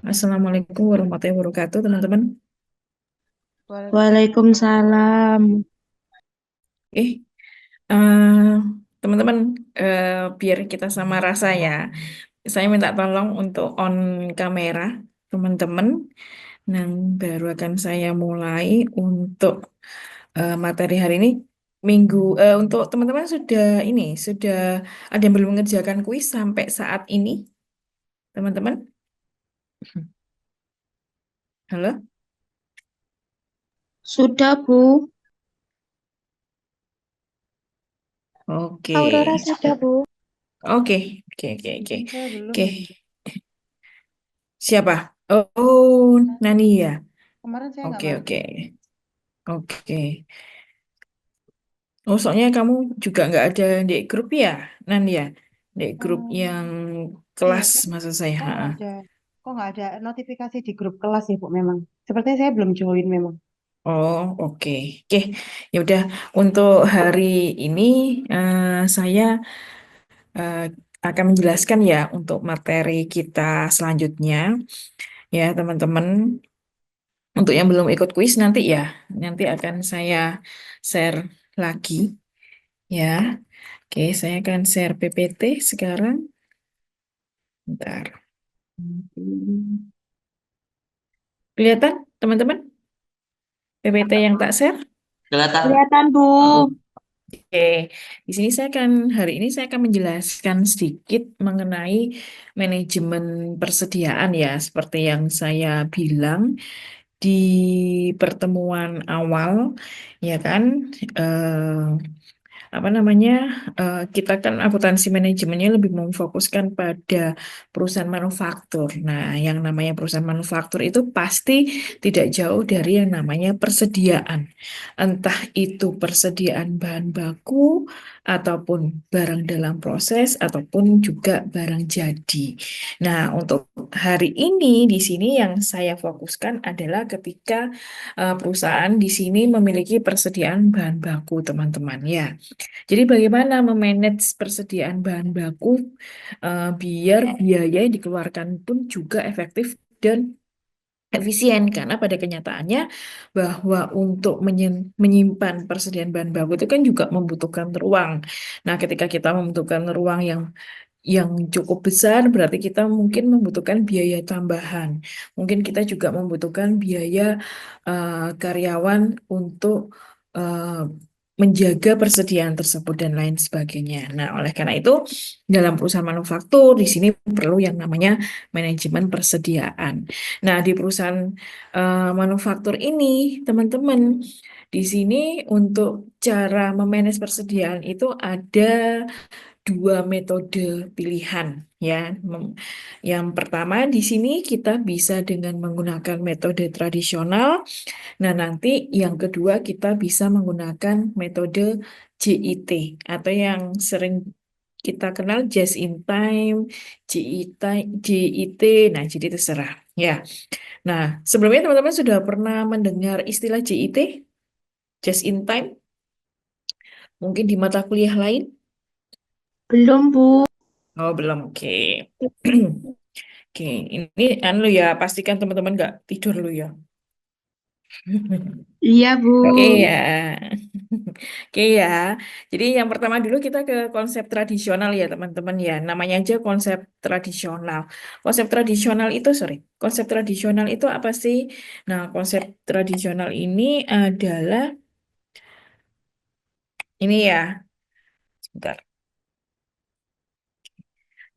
Assalamualaikum warahmatullahi wabarakatuh, teman-teman. Waalaikumsalam. Eh, eh, teman-teman, biar kita sama rasa ya. Saya minta tolong untuk on kamera, teman-teman. Nah, baru akan saya mulai untuk materi hari ini. Untuk teman-teman sudah ada yang belum mengerjakan kuis sampai saat ini, teman-teman. Halo? Sudah, Bu. Oke. Aurora sudah, Bu. Oke, oke, oke, oke. Saya belum Oke, ini. siapa? Oh, Nani ya. Kemarin saya nggak Oke, masuk. oke. Oke. Oh, soalnya kamu juga nggak ada di grup ya, Nani ya? Di grup yang Hmm, iya, kelas, kok, maksud saya. kok Ha. nggak ada, kok nggak ada notifikasi di grup kelas ya, Bu, memang. Sepertinya saya belum join memang. Oh, oke. Oke, ya udah. Untuk hari ini saya eh, akan menjelaskan ya untuk materi kita selanjutnya, ya teman-teman. Untuk yang belum ikut kuis nanti ya, nanti akan saya share lagi ya. Oke, saya akan share PPT sekarang. Bentar. Kelihatan, teman-teman, PPT yang tak share? Kelihatan. Kelihatan, Bu. Oke, di sini hari ini saya akan menjelaskan sedikit mengenai manajemen persediaan ya, seperti yang saya bilang di pertemuan awal, ya kan? Eh, apa namanya, kita kan akuntansi manajemennya lebih memfokuskan pada perusahaan manufaktur. Nah, yang namanya perusahaan manufaktur itu pasti tidak jauh dari yang namanya persediaan. Entah itu persediaan bahan baku, ataupun barang dalam proses, ataupun juga barang jadi. Nah, untuk hari ini di sini yang saya fokuskan adalah ketika perusahaan di sini memiliki persediaan bahan baku, teman-teman ya. Jadi bagaimana memanage persediaan bahan baku biar biaya yang dikeluarkan pun juga efektif dan efisien, karena pada kenyataannya bahwa untuk menyimpan persediaan bahan baku itu kan juga membutuhkan ruang. Nah, ketika kita membutuhkan ruang yang cukup besar, berarti kita mungkin membutuhkan biaya tambahan. Mungkin kita juga membutuhkan biaya karyawan untuk eh, menjaga persediaan tersebut dan lain sebagainya. Nah, oleh karena itu, dalam perusahaan manufaktur di sini perlu yang namanya manajemen persediaan. Nah, di perusahaan manufaktur ini, teman-teman, di sini untuk cara memanage persediaan itu ada dua metode pilihan ya. Yang pertama di sini kita bisa dengan menggunakan metode tradisional. Nah, nanti yang kedua kita bisa menggunakan metode JIT atau yang sering kita kenal just in time, JIT, JIT. Nah, jadi terserah ya. Nah, sebelumnya teman-teman sudah pernah mendengar istilah JIT, just in time, mungkin di mata kuliah lain? Belum, Bu. Oh, belum. Oke. Oke, ini anu ya, pastikan teman-teman nggak tidur lu ya. Iya, Bu. Oke ya. Oke ya. Jadi yang pertama dulu kita ke konsep tradisional ya teman-teman ya. Namanya aja konsep tradisional. Konsep tradisional itu apa sih? Nah, konsep tradisional ini adalah ini ya. Sebentar.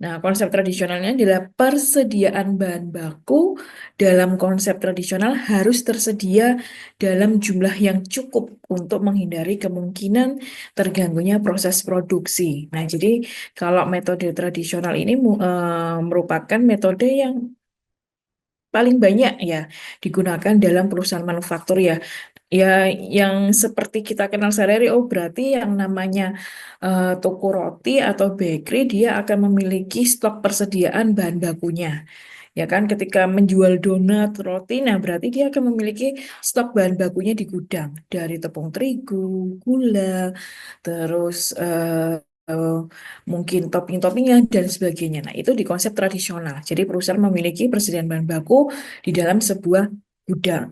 Nah, konsep tradisionalnya adalah persediaan bahan baku dalam konsep tradisional harus tersedia dalam jumlah yang cukup untuk menghindari kemungkinan terganggunya proses produksi. Nah, jadi kalau metode tradisional ini merupakan metode yang paling banyak ya digunakan dalam perusahaan manufaktur ya. Ya, yang seperti kita kenal sehari-hari, oh berarti yang namanya toko roti atau bakery dia akan memiliki stok persediaan bahan bakunya. Ya kan, ketika menjual donat, roti, nah berarti dia akan memiliki stok bahan bakunya di gudang dari tepung terigu, gula, terus mungkin topping-toppingnya dan sebagainya. Nah, itu di konsep tradisional. Jadi perusahaan memiliki persediaan bahan baku di dalam sebuah gudang.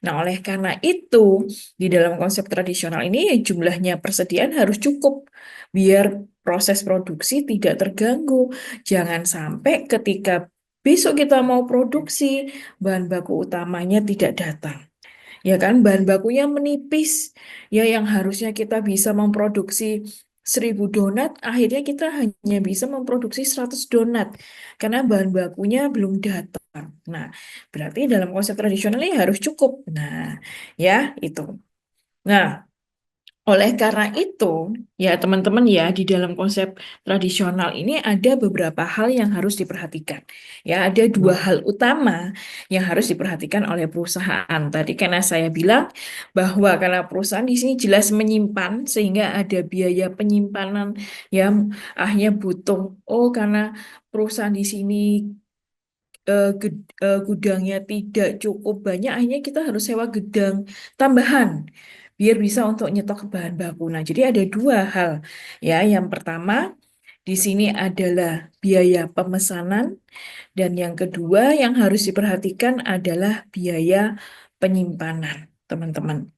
Nah, oleh karena itu, di dalam konsep tradisional ini jumlahnya persediaan harus cukup biar proses produksi tidak terganggu. Jangan sampai ketika besok kita mau produksi, bahan baku utamanya tidak datang. Ya kan, bahan bakunya menipis. Ya, yang harusnya kita bisa memproduksi 1.000 donat, akhirnya kita hanya bisa memproduksi 100 donat karena bahan bakunya belum datang. Nah, berarti dalam konsep tradisional ini harus cukup. Nah, ya itu. Nah, oleh karena itu, ya teman-teman ya, di dalam konsep tradisional ini ada beberapa hal yang harus diperhatikan. Ya, ada dua hal utama yang harus diperhatikan oleh perusahaan. Tadi karena saya bilang bahwa karena perusahaan di sini jelas menyimpan, sehingga ada biaya penyimpanan yang akhirnya butuh. Oh, karena perusahaan di sini gudangnya tidak cukup banyak, akhirnya kita harus sewa gudang tambahan biar bisa untuk nyetok bahan baku. Nah, jadi ada dua hal ya. Yang pertama di sini adalah biaya pemesanan dan yang kedua yang harus diperhatikan adalah biaya penyimpanan, teman-teman.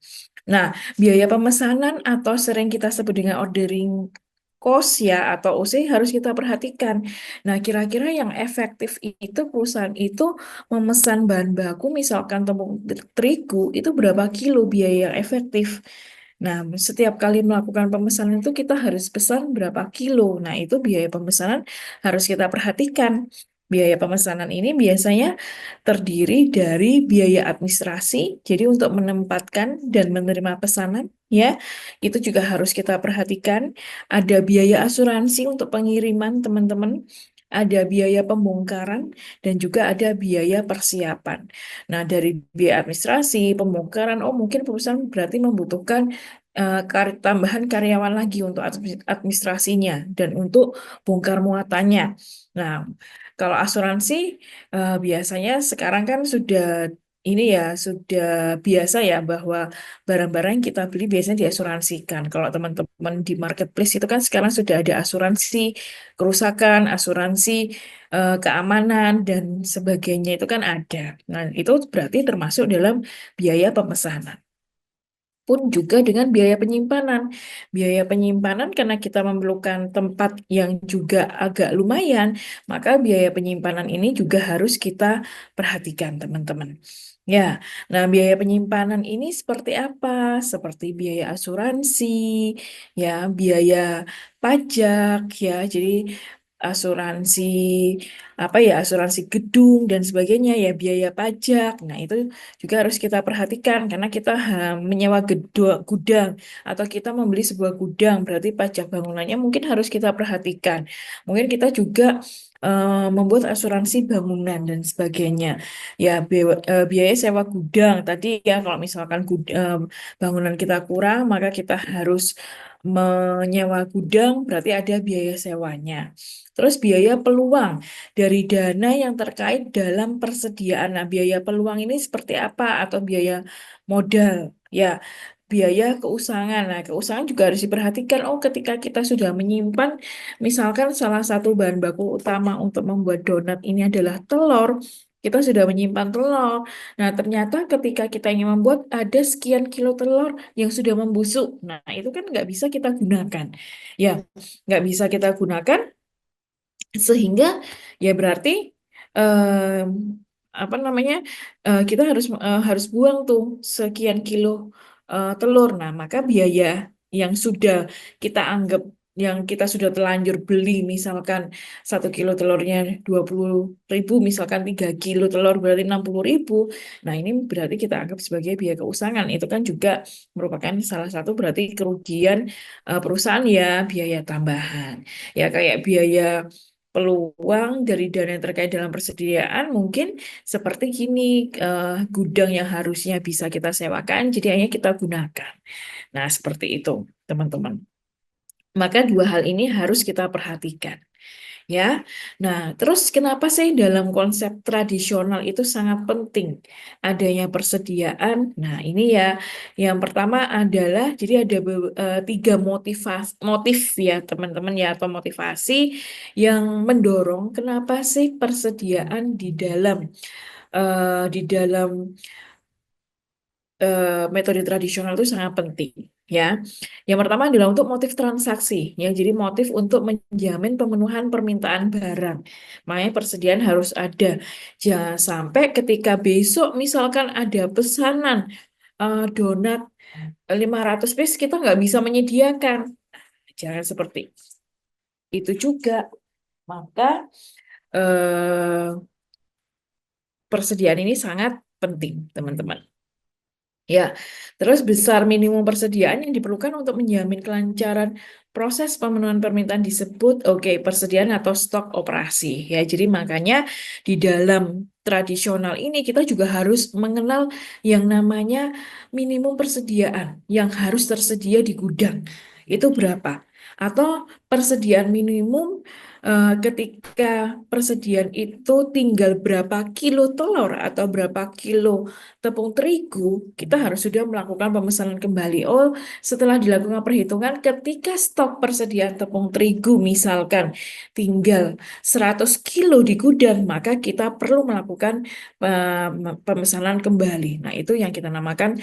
Nah, biaya pemesanan atau sering kita sebut dengan ordering cost ya atau OC harus kita perhatikan. Nah, kira-kira yang efektif itu perusahaan itu memesan bahan baku misalkan tepung terigu itu berapa kilo biaya yang efektif. Nah, setiap kali melakukan pemesanan itu kita harus pesan berapa kilo. Nah, itu biaya pemesanan harus kita perhatikan. Biaya pemesanan ini biasanya terdiri dari biaya administrasi, jadi untuk menempatkan dan menerima pesanan, ya, itu juga harus kita perhatikan. Ada biaya asuransi untuk pengiriman, teman-teman. Ada biaya pembongkaran dan juga ada biaya persiapan. Nah, dari biaya administrasi, pembongkaran, oh mungkin perusahaan berarti membutuhkan tambahan karyawan lagi untuk administrasinya dan untuk bongkar muatannya. Nah, kalau asuransi biasanya sekarang kan sudah ini ya sudah biasa ya bahwa barang-barang yang kita beli biasanya diasuransikan. Kalau teman-teman di marketplace itu kan sekarang sudah ada asuransi kerusakan, asuransi keamanan dan sebagainya itu kan ada. Nah, itu berarti termasuk dalam biaya pemesanan pun juga dengan biaya penyimpanan. Biaya penyimpanan karena kita memerlukan tempat yang juga agak lumayan, maka biaya penyimpanan ini juga harus kita perhatikan, teman-teman. Ya, nah biaya penyimpanan ini seperti apa? Seperti biaya asuransi, ya, biaya pajak, ya. Jadi asuransi apa ya, asuransi gedung dan sebagainya ya, biaya pajak. Nah, itu juga harus kita perhatikan karena kita menyewa gudang atau kita membeli sebuah gudang, berarti pajak bangunannya mungkin harus kita perhatikan. Mungkin kita juga membuat asuransi bangunan dan sebagainya. Ya, biaya sewa gudang tadi ya, kalau misalkan bangunan kita kurang, maka kita harus menyewa gudang, berarti ada biaya sewanya. Terus biaya peluang dari dana yang terkait dalam persediaan. Nah, biaya peluang ini seperti apa atau biaya modal? Ya, biaya keusahaan. Nah, keusahaan juga harus diperhatikan. Oh, ketika kita sudah menyimpan, misalkan salah satu bahan baku utama untuk membuat donat ini adalah telur. Kita sudah menyimpan telur. Nah, ternyata ketika kita ingin membuat ada sekian kilo telur yang sudah membusuk. Nah, itu kan nggak bisa kita gunakan. Ya, nggak bisa kita gunakan sehingga ya berarti em, apa namanya kita harus buang tuh sekian kilo telur. Nah, maka biaya yang sudah kita anggap yang kita sudah telanjur beli misalkan 1 kilo telurnya 20.000, misalkan 3 kilo telur berarti 60.000. Nah, ini berarti kita anggap sebagai biaya keusangan. Itu kan juga merupakan salah satu berarti kerugian perusahaan ya, biaya tambahan. Ya kayak biaya peluang dari dana yang terkait dalam persediaan mungkin seperti gini, gudang yang harusnya bisa kita sewakan jadi hanya kita gunakan. Nah, seperti itu, teman-teman. Maka dua hal ini harus kita perhatikan. ya. Nah, terus kenapa sih dalam konsep tradisional itu sangat penting adanya persediaan? Nah, ini ya, yang pertama adalah jadi ada tiga motif ya teman-teman ya atau motivasi yang mendorong kenapa sih persediaan di dalam metode tradisional itu sangat penting ya. Yang pertama adalah untuk motif transaksi, ya. Jadi motif untuk menjamin pemenuhan permintaan barang. Makanya persediaan harus ada. Jangan sampai ketika besok misalkan ada pesanan donat 500 piece kita nggak bisa menyediakan. Jangan seperti itu juga. Maka eh, persediaan ini sangat penting, teman-teman. Ya, terus besar minimum persediaan yang diperlukan untuk menjamin kelancaran proses pemenuhan permintaan disebut oke persediaan atau stok operasi ya. Jadi makanya di dalam tradisional ini kita juga harus mengenal yang namanya minimum persediaan yang harus tersedia di gudang. Itu berapa? Atau persediaan minimum ketika persediaan itu tinggal berapa kilo telur atau berapa kilo tepung terigu, kita harus sudah melakukan pemesanan kembali. Oh, setelah dilakukan perhitungan, ketika stok persediaan tepung terigu misalkan tinggal 100 kilo di gudang, maka kita perlu melakukan pemesanan kembali. Nah, itu yang kita namakan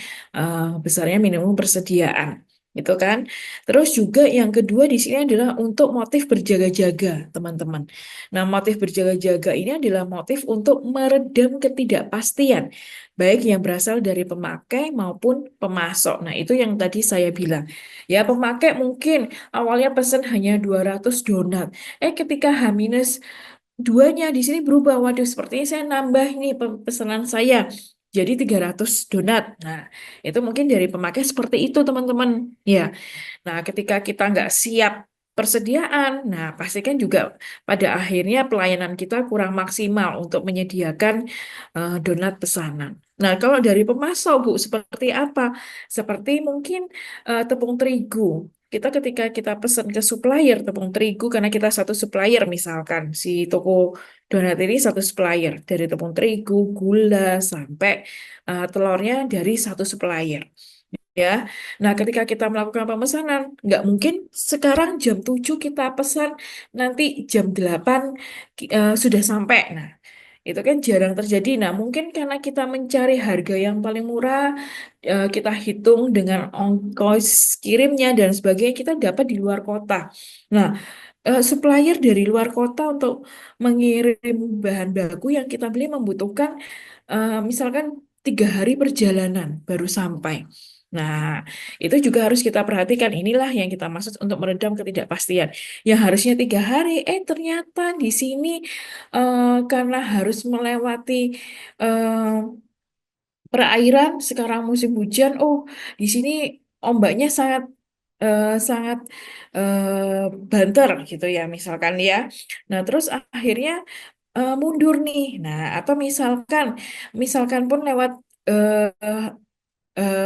besarnya minimum persediaan. Itu kan. Terus juga yang kedua di sini adalah untuk motif berjaga-jaga, teman-teman. Nah, motif berjaga-jaga ini adalah motif untuk meredam ketidakpastian baik yang berasal dari pemakai maupun pemasok. Nah, itu yang tadi saya bilang. Ya, pemakai mungkin awalnya pesan hanya 200 donat. Ketika H-2-nya di sini berubah. Waduh, sepertinya saya nambah nih pesanan saya. Jadi 300 donat. Nah, itu mungkin dari pemakai seperti itu, teman-teman. Ya. Nah, ketika kita nggak siap persediaan, nah pastikan juga pada akhirnya pelayanan kita kurang maksimal untuk menyediakan donat pesanan. Nah, kalau dari pemasok, Bu, seperti apa? Seperti mungkin tepung terigu. Kita ketika kita pesan ke supplier tepung terigu, karena kita satu supplier misalkan, si toko donat ini satu supplier, dari tepung terigu, gula, sampai telurnya dari satu supplier. Ya, nah ketika kita melakukan pemesanan, nggak mungkin sekarang jam 7 kita pesan, nanti jam 8 sudah sampai. Nah, itu kan jarang terjadi. Nah, mungkin karena kita mencari harga yang paling murah, kita hitung dengan ongkos kirimnya dan sebagainya, kita dapat di luar kota. Nah, supplier dari luar kota untuk mengirim bahan baku yang kita beli membutuhkan misalkan 3 hari perjalanan baru sampai. Nah, itu juga harus kita perhatikan. Inilah yang kita maksud untuk meredam ketidakpastian. Yang harusnya 3 hari, ternyata di sini karena harus melewati eh, perairan sekarang musim hujan. Oh, di sini ombaknya sangat banter gitu ya, misalkan ya. Nah, terus akhirnya mundur nih. Nah, atau misalkan pun lewat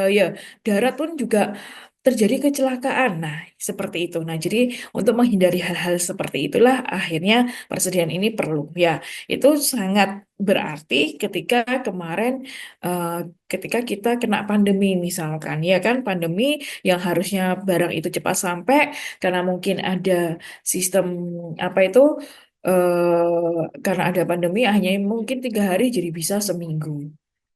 ya darat pun juga terjadi kecelakaan. Nah, seperti itu. Nah, jadi untuk menghindari hal-hal seperti itulah akhirnya persediaan ini perlu. Ya, itu sangat berarti ketika kemarin eh, ketika kita kena pandemi misalkan, ya kan pandemi yang harusnya barang itu cepat sampai karena mungkin ada sistem apa itu karena ada pandemi hanya mungkin 3 hari jadi bisa seminggu.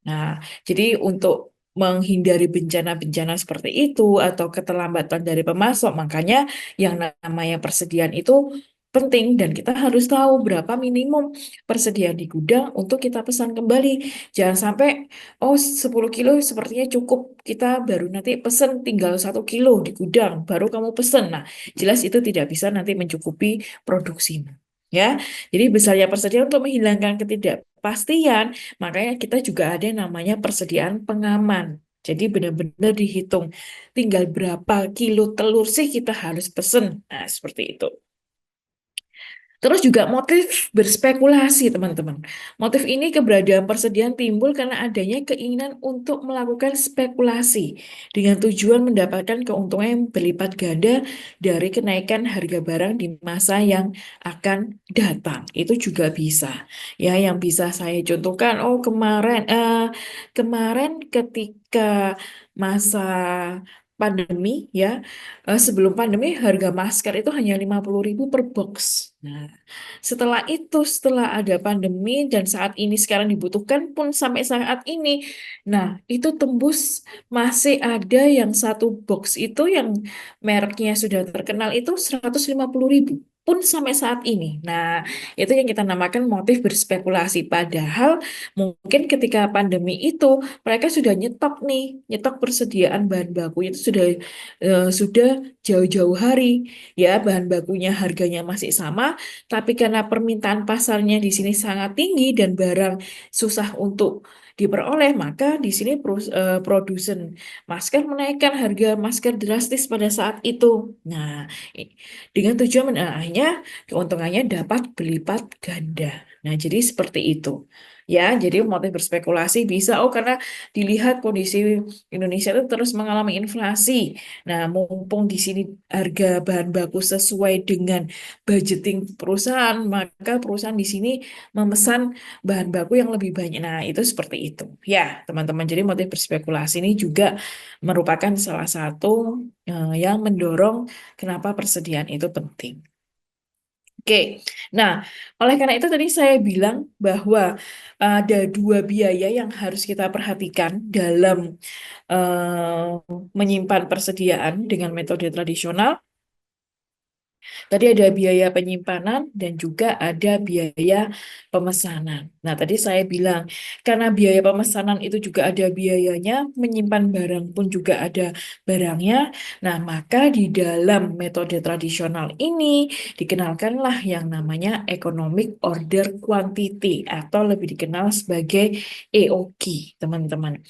Nah, jadi untuk menghindari bencana-bencana seperti itu atau keterlambatan dari pemasok, makanya yang namanya persediaan itu penting dan kita harus tahu berapa minimum persediaan di gudang untuk kita pesan kembali. Jangan sampai, oh 10 kilo sepertinya cukup, kita baru nanti pesan tinggal 1 kilo di gudang, baru kamu pesan. Nah, jelas itu tidak bisa nanti mencukupi produksi. Ya, jadi besarnya persediaan untuk menghilangkan ketidakpastian. Makanya kita juga ada yang namanya persediaan pengaman. Jadi benar-benar dihitung tinggal berapa kilo telur sih kita harus pesen. Nah, seperti itu. Terus juga motif berspekulasi, teman-teman. Motif ini keberadaan persediaan timbul karena adanya keinginan untuk melakukan spekulasi dengan tujuan mendapatkan keuntungan yang berlipat ganda dari kenaikan harga barang di masa yang akan datang. Itu juga bisa. Ya, yang bisa saya contohkan, oh kemarin ketika masa pandemi ya, sebelum pandemi harga masker itu hanya 50.000 per box. Nah, setelah itu, setelah ada pandemi dan saat ini sekarang dibutuhkan pun sampai saat ini, nah itu tembus masih ada yang satu box itu yang mereknya sudah terkenal itu 150.000 pun sampai saat ini. Nah, itu yang kita namakan motif berspekulasi. Padahal mungkin ketika pandemi itu mereka sudah nyetok nih, nyetok persediaan bahan baku itu sudah jauh-jauh hari ya, bahan bakunya harganya masih sama, tapi karena permintaan pasarnya di sini sangat tinggi dan barang susah untuk diperoleh, maka di sini produsen masker menaikkan harga masker drastis pada saat itu. Nah, dengan tujuan akhirnya keuntungannya dapat berlipat ganda. Nah, jadi seperti itu. Ya, jadi motif berspekulasi bisa, oh karena dilihat kondisi Indonesia itu terus mengalami inflasi. Nah, mumpung di sini harga bahan baku sesuai dengan budgeting perusahaan, maka perusahaan di sini memesan bahan baku yang lebih banyak. Nah, itu seperti itu. Ya, teman-teman. Jadi motif berspekulasi ini juga merupakan salah satu yang mendorong kenapa persediaan itu penting. Oke, nah oleh karena itu tadi saya bilang bahwa ada dua biaya yang harus kita perhatikan dalam menyimpan persediaan dengan metode tradisional. Tadi ada biaya penyimpanan dan juga ada biaya pemesanan. Nah, tadi saya bilang karena biaya pemesanan itu juga ada biayanya, menyimpan barang pun juga ada barangnya. Nah, maka di dalam metode tradisional ini dikenalkanlah yang namanya Economic Order Quantity atau lebih dikenal sebagai EOQ, teman-teman.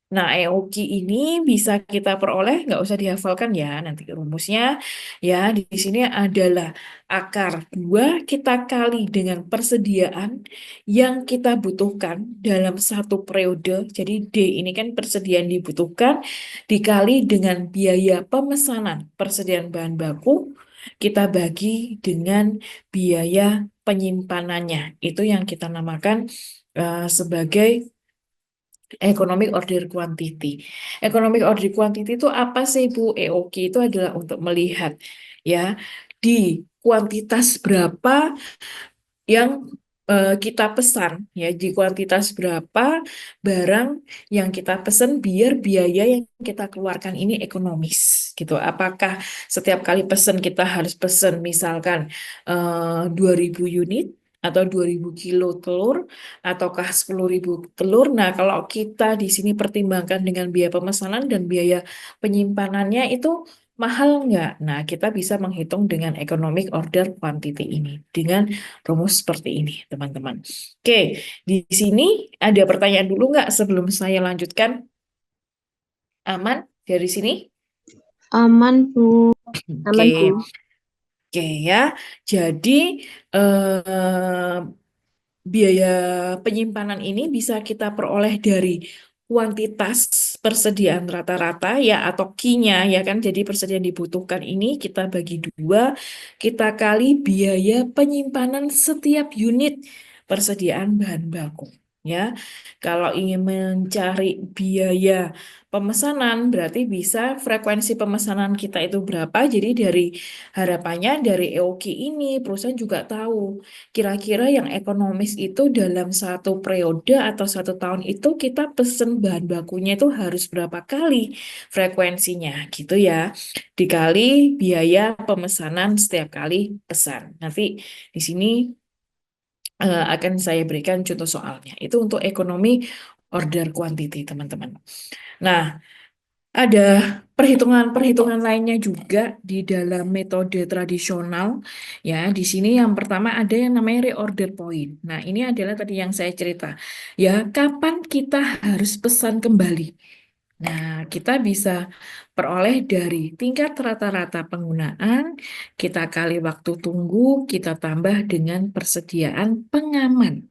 Nah, EOQ ini bisa kita peroleh, nggak usah dihafalkan ya, nanti rumusnya. Ya, di sini adalah akar 2 kita kali dengan persediaan yang kita butuhkan dalam satu periode. Jadi D ini kan persediaan dibutuhkan, dikali dengan biaya pemesanan persediaan bahan baku, kita bagi dengan biaya penyimpanannya. Itu yang kita namakan sebagai Economic Order Quantity. Economic Order Quantity itu apa sih, Bu? EOQ itu adalah untuk melihat ya di kuantitas berapa yang kita pesan ya, di kuantitas berapa barang yang kita pesan biar biaya yang kita keluarkan ini ekonomis gitu. Apakah setiap kali pesan kita harus pesan misalkan 2.000 unit atau 2.000 kilo telur ataukah 10.000 telur. Nah, kalau kita di sini pertimbangkan dengan biaya pemesanan dan biaya penyimpanannya itu mahal nggak? Nah, kita bisa menghitung dengan economic order quantity ini dengan rumus seperti ini, teman-teman. Oke, di sini ada pertanyaan dulu nggak sebelum saya lanjutkan? Aman dari sini? Aman, Bu. Aman, Bu. Oke, oke ya. Jadi eh, biaya penyimpanan ini bisa kita peroleh dari kuantitas persediaan rata-rata ya atau Q-nya ya kan. Jadi persediaan dibutuhkan ini kita bagi 2, kita kali biaya penyimpanan setiap unit persediaan bahan baku. Ya, kalau ingin mencari biaya pemesanan berarti bisa frekuensi pemesanan kita itu berapa. Jadi dari harapannya dari EOQ ini perusahaan juga tahu kira-kira yang ekonomis itu dalam satu periode atau satu tahun itu kita pesen bahan bakunya itu harus berapa kali frekuensinya gitu ya. Dikali biaya pemesanan setiap kali pesan. Nanti di sini akan saya berikan contoh soalnya. Itu untuk ekonomi order quantity, teman-teman. Nah, ada perhitungan-perhitungan lainnya juga di dalam metode tradisional. Ya, di sini yang pertama ada yang namanya reorder point. Nah, ini adalah tadi yang saya cerita. Ya, kapan kita harus pesan kembali? Nah, kita bisa peroleh dari tingkat rata-rata penggunaan, kita kali waktu tunggu, kita tambah dengan persediaan pengaman.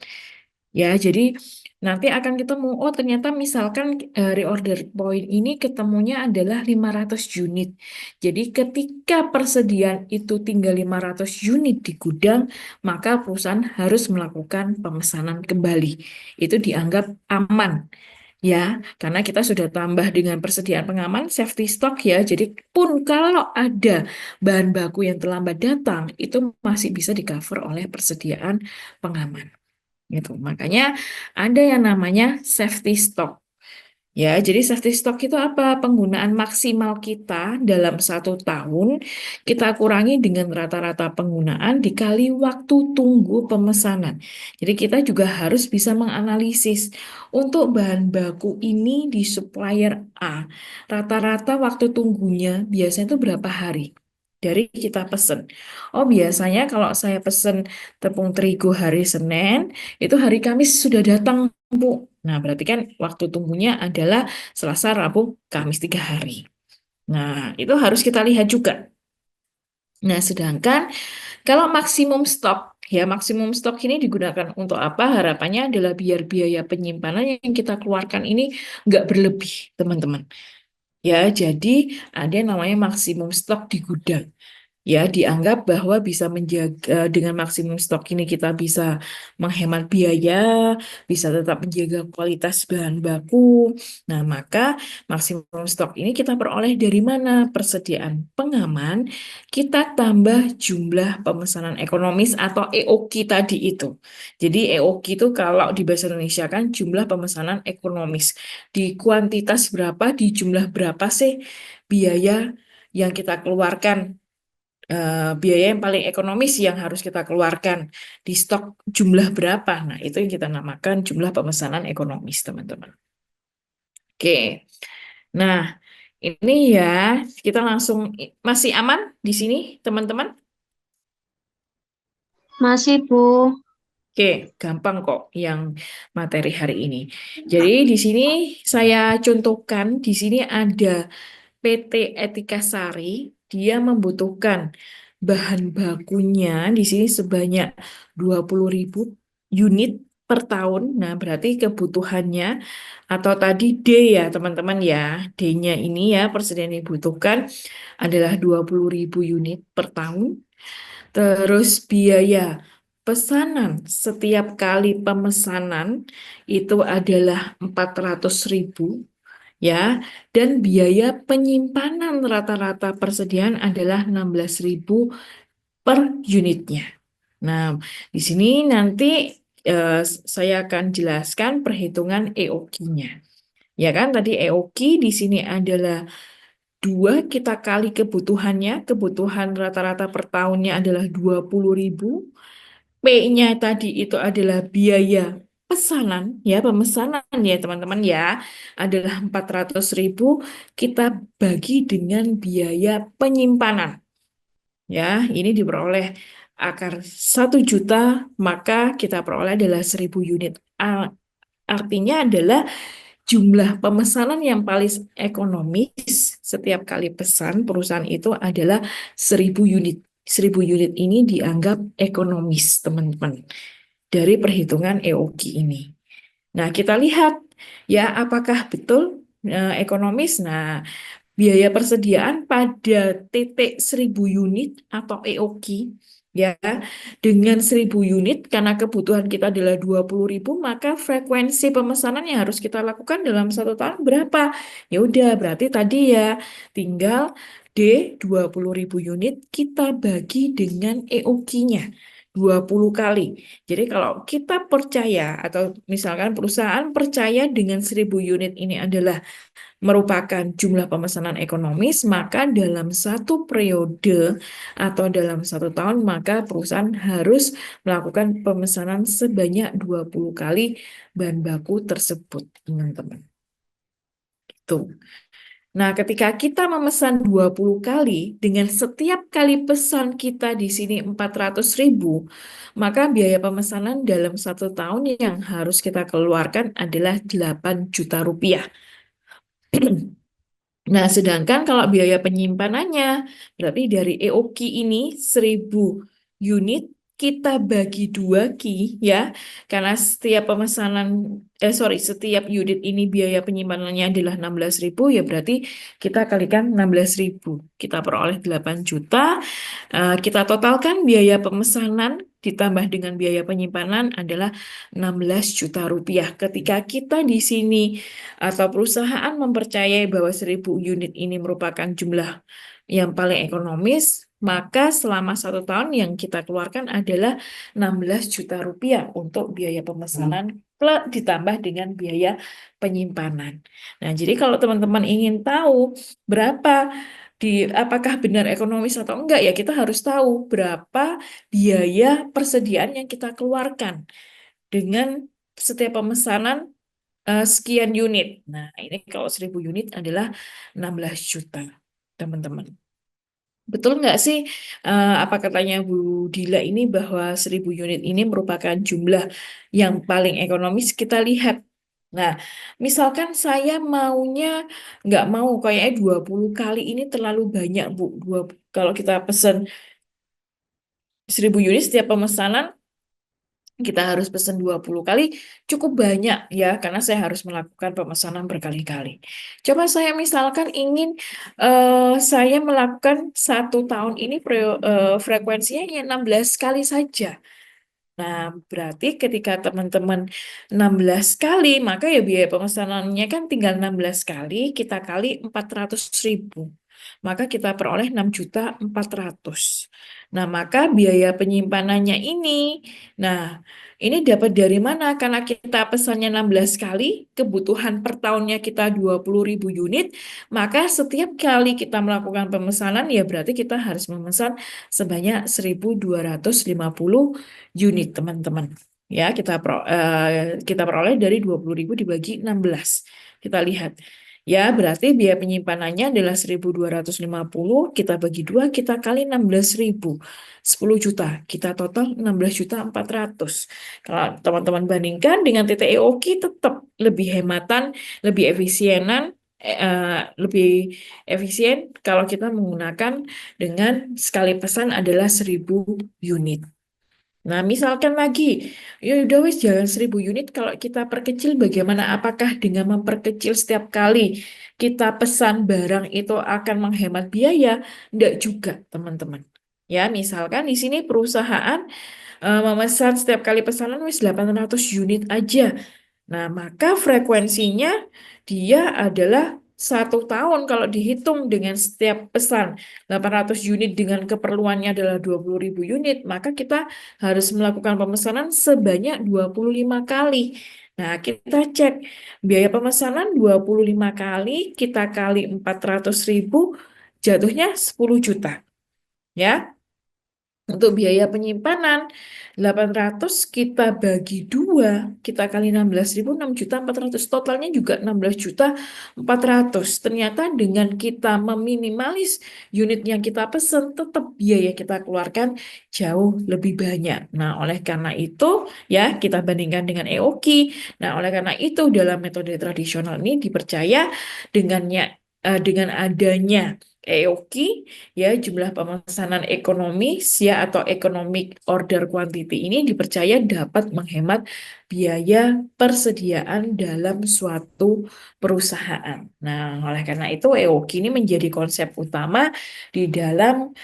Ya, jadi nanti akan ketemu, oh ternyata misalkan reorder point ini ketemunya adalah 500 unit. Jadi ketika persediaan itu tinggal 500 unit di gudang, maka perusahaan harus melakukan pemesanan kembali. Itu dianggap aman. Ya, karena kita sudah tambah dengan persediaan pengaman, safety stock ya. Jadi pun kalau ada bahan baku yang terlambat datang, itu masih bisa di-cover oleh persediaan pengaman gitu. Makanya ada yang namanya safety stock. Ya, jadi safety stock itu apa? Penggunaan maksimal kita dalam 1 tahun kita kurangi dengan rata-rata penggunaan dikali waktu tunggu pemesanan. Jadi kita juga harus bisa menganalisis untuk bahan baku ini di supplier A. Rata-rata waktu tunggunya biasanya itu berapa hari? Dari kita pesen. Oh, biasanya kalau saya pesen tepung terigu hari Senin, itu hari Kamis sudah datang, Bu. Nah, berarti kan waktu tunggunya adalah Selasa, Rabu, Kamis 3 hari. Nah, itu harus kita lihat juga. Nah, sedangkan kalau maksimum stok, ya maksimum stok ini digunakan untuk apa? Harapannya adalah biar biaya penyimpanan yang kita keluarkan ini nggak berlebih, teman-teman. Ya, jadi ada yang namanya maksimum stok di gudang. Ya, dianggap bahwa bisa menjaga dengan maksimum stok ini kita bisa menghemat biaya, bisa tetap menjaga kualitas bahan baku. Nah, maka maksimum stok ini kita peroleh dari mana? Persediaan pengaman, kita tambah jumlah pemesanan ekonomis atau EOQ tadi itu. Jadi EOQ itu kalau di bahasa Indonesia kan jumlah pemesanan ekonomis. Di kuantitas berapa, di jumlah berapa sih biaya yang kita keluarkan, biaya yang paling ekonomis yang harus kita keluarkan di stok jumlah berapa. Nah, itu yang kita namakan jumlah pemesanan ekonomis, teman-teman. Oke. Nah, ini ya, kita langsung masih aman di sini, teman-teman? Masih, Bu. Oke, gampang kok yang materi hari ini. Jadi di sini saya contohkan, di sini ada PT Etika Sari, dia membutuhkan bahan bakunya di sini sebanyak 20.000 unit per tahun. Nah, berarti kebutuhannya atau tadi D ya, teman-teman ya. D-nya ini ya, persediaan yang dibutuhkan adalah 20.000 unit per tahun. Terus biaya pesanan setiap kali pemesanan itu adalah 400.000 ya, dan biaya penyimpanan rata-rata persediaan adalah 16.000 per unitnya. Nah, di sini nanti saya akan jelaskan perhitungan EOQ-nya. Ya kan, tadi EOQ di sini adalah 2 kita kali kebutuhannya, kebutuhan rata-rata per tahunnya adalah 20.000. P-nya tadi itu adalah biaya pesanan, ya pemesanan ya teman-teman ya, adalah 400.000, kita bagi dengan biaya penyimpanan. Ya, ini diperoleh akar 1 juta, maka kita peroleh adalah 1.000 unit. Artinya adalah jumlah pemesanan yang paling ekonomis setiap kali pesan perusahaan itu adalah 1.000 unit. 1.000 unit ini dianggap ekonomis, teman-teman, dari perhitungan EOQ ini. Nah, kita lihat ya apakah betul ekonomis. Nah, biaya persediaan pada titik 1.000 unit atau EOQ ya, dengan 1.000 unit karena kebutuhan kita adalah 20.000, maka frekuensi pemesanan yang harus kita lakukan dalam 1 tahun berapa? Ya udah, berarti tadi ya tinggal D 20.000 unit kita bagi dengan EOQ-nya 20 kali. Jadi kalau kita percaya atau misalkan perusahaan percaya dengan 1.000 unit ini adalah merupakan jumlah pemesanan ekonomis, maka dalam 1 periode atau dalam 1 tahun, maka perusahaan harus melakukan pemesanan sebanyak 20 kali bahan baku tersebut, teman-teman. Itu. Nah, ketika kita memesan 20 kali, dengan setiap kali pesan kita di sini 400.000, maka biaya pemesanan dalam 1 tahun yang harus kita keluarkan adalah 8 juta rupiah Nah, sedangkan kalau biaya penyimpanannya, berarti dari EOQ ini 1.000 unit kita bagi 2 Ki ya, karena setiap setiap unit ini biaya penyimpanannya adalah 16.000, ya berarti kita kalikan 16.000. Kita peroleh 8 juta. Kita totalkan biaya pemesanan ditambah dengan biaya penyimpanan adalah 16 juta rupiah. Ketika kita di sini atau perusahaan mempercayai bahwa 1.000 unit ini merupakan jumlah yang paling ekonomis, maka selama 1 tahun yang kita keluarkan adalah 16 juta rupiah untuk biaya pemesanan plus ditambah dengan biaya penyimpanan. Nah, jadi kalau teman-teman ingin tahu berapa apakah benar ekonomis atau enggak, ya kita harus tahu berapa biaya persediaan yang kita keluarkan dengan setiap pemesanan sekian unit. Nah, ini kalau 1.000 unit adalah 16 juta, teman-teman. Betul nggak sih apa katanya Bu Dila ini bahwa 1.000 unit ini merupakan jumlah yang paling ekonomis? Kita lihat. Nah, misalkan saya maunya nggak mau kayaknya 20 kali ini terlalu banyak, Bu. Kalau kita pesan 1.000 unit setiap pemesanan, kita harus pesan 20 kali, cukup banyak ya, karena saya harus melakukan pemesanan berkali-kali. Coba saya misalkan ingin saya melakukan 1 tahun ini frekuensinya hanya 16 kali saja. Nah, berarti ketika teman-teman 16 kali, maka ya biaya pemesanannya kan tinggal 16 kali, kita kali 400.000. Maka kita peroleh 6.400.000. Nah, maka biaya penyimpanannya ini, nah, ini dapat dari mana? Karena kita pesannya 16 kali, kebutuhan per tahunnya kita 20.000 unit, maka setiap kali kita melakukan pemesanan, ya berarti kita harus memesan sebanyak 1.250 unit, teman-teman. Ya, kita peroleh dari 20.000 dibagi 16. Kita lihat. Ya, berarti biaya penyimpanannya adalah 1.250, kita bagi 2, kita kali 16.000. 10 juta, kita total 16.400.000. Kalau teman-teman bandingkan dengan TTEOK, tetap lebih hematan, lebih efisienan, lebih efisien kalau kita menggunakan dengan sekali pesan adalah 1.000 unit. Nah, misalkan lagi, ya udah wis jangan 1.000 unit, kalau kita perkecil bagaimana? Apakah dengan memperkecil setiap kali kita pesan barang itu akan menghemat biaya? Enggak juga, teman-teman. Ya, misalkan di sini perusahaan memesan setiap kali pesanan wis 800 unit aja. Nah, maka frekuensinya dia adalah 1 tahun kalau dihitung dengan setiap pesan 800 unit dengan keperluannya adalah 20.000 unit, maka kita harus melakukan pemesanan sebanyak 25 kali. Nah, kita cek biaya pemesanan 25 kali, kita kali 400.000, jatuhnya 10 juta. Ya, untuk biaya penyimpanan 800 kita bagi 2, kita kali 16.000, 6.400.000, totalnya juga 16.400.000. Ternyata dengan kita meminimalis unit yang kita pesan, tetap biaya kita keluarkan jauh lebih banyak. Nah, oleh karena itu ya kita bandingkan dengan EOQ. Nah, oleh karena itu dalam metode tradisional ini dipercaya dengan adanya EOQ, ya, jumlah pemesanan ekonomis ya atau economic order quantity ini dipercaya dapat menghemat biaya persediaan dalam suatu perusahaan. Nah, oleh karena itu EOQ ini menjadi konsep utama di dalam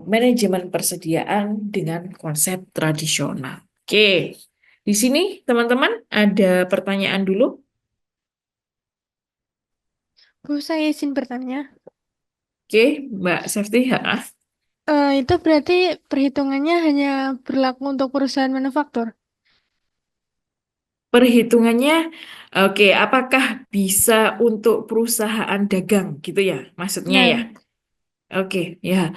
manajemen persediaan dengan konsep tradisional. Oke, di sini teman-teman ada pertanyaan dulu. Bu, saya izin bertanya. Oke, Mbak Safety, ya. Itu berarti perhitungannya hanya berlaku untuk perusahaan manufaktur? Perhitungannya, oke, apakah bisa untuk perusahaan dagang gitu ya, maksudnya Ya, ya? Oke, ya.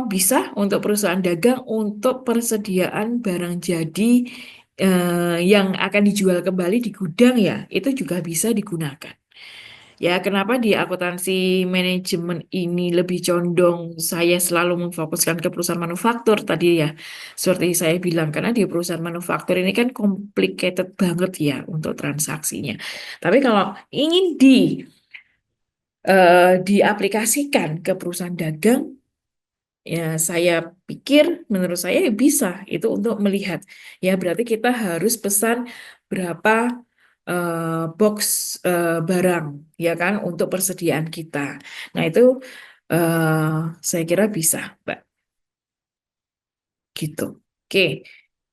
Bisa untuk perusahaan dagang untuk persediaan barang jadi yang akan dijual kembali di gudang ya, itu juga bisa digunakan. Ya, kenapa di akuntansi manajemen ini lebih condong saya selalu memfokuskan ke perusahaan manufaktur tadi ya. Seperti saya bilang, karena di perusahaan manufaktur ini kan complicated banget ya untuk transaksinya. Tapi kalau ingin diaplikasikan ke perusahaan dagang, ya saya pikir menurut saya ya bisa itu untuk melihat. Ya, berarti kita harus pesan berapa box barang ya kan untuk persediaan kita. Nah, itu saya kira bisa, Mbak. Gitu. Oke.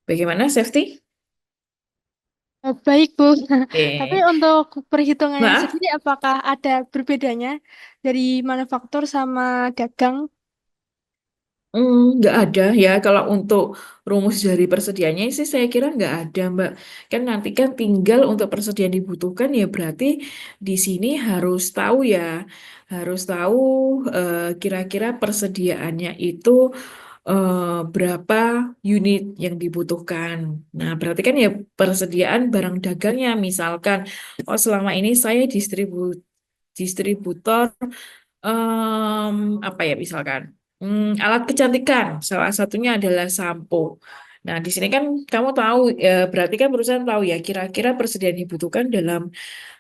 Bagaimana safety? Baik, Bu. Tapi Oke. untuk perhitungannya Maaf. sendiri, apakah ada berbedanya dari manufaktur sama dagang? Nggak ada ya kalau untuk rumus dari persediaannya sih saya kira nggak ada Mbak. Kan nanti kan tinggal untuk persediaan dibutuhkan ya berarti di sini harus tahu kira-kira persediaannya itu berapa unit yang dibutuhkan. Nah berarti kan ya persediaan barang dagangnya misalkan oh selama ini saya distributor apa ya misalkan alat kecantikan salah satunya adalah sampo. Nah di sini kan kamu tahu berarti kan perusahaan tahu ya kira-kira persediaan dibutuhkan dalam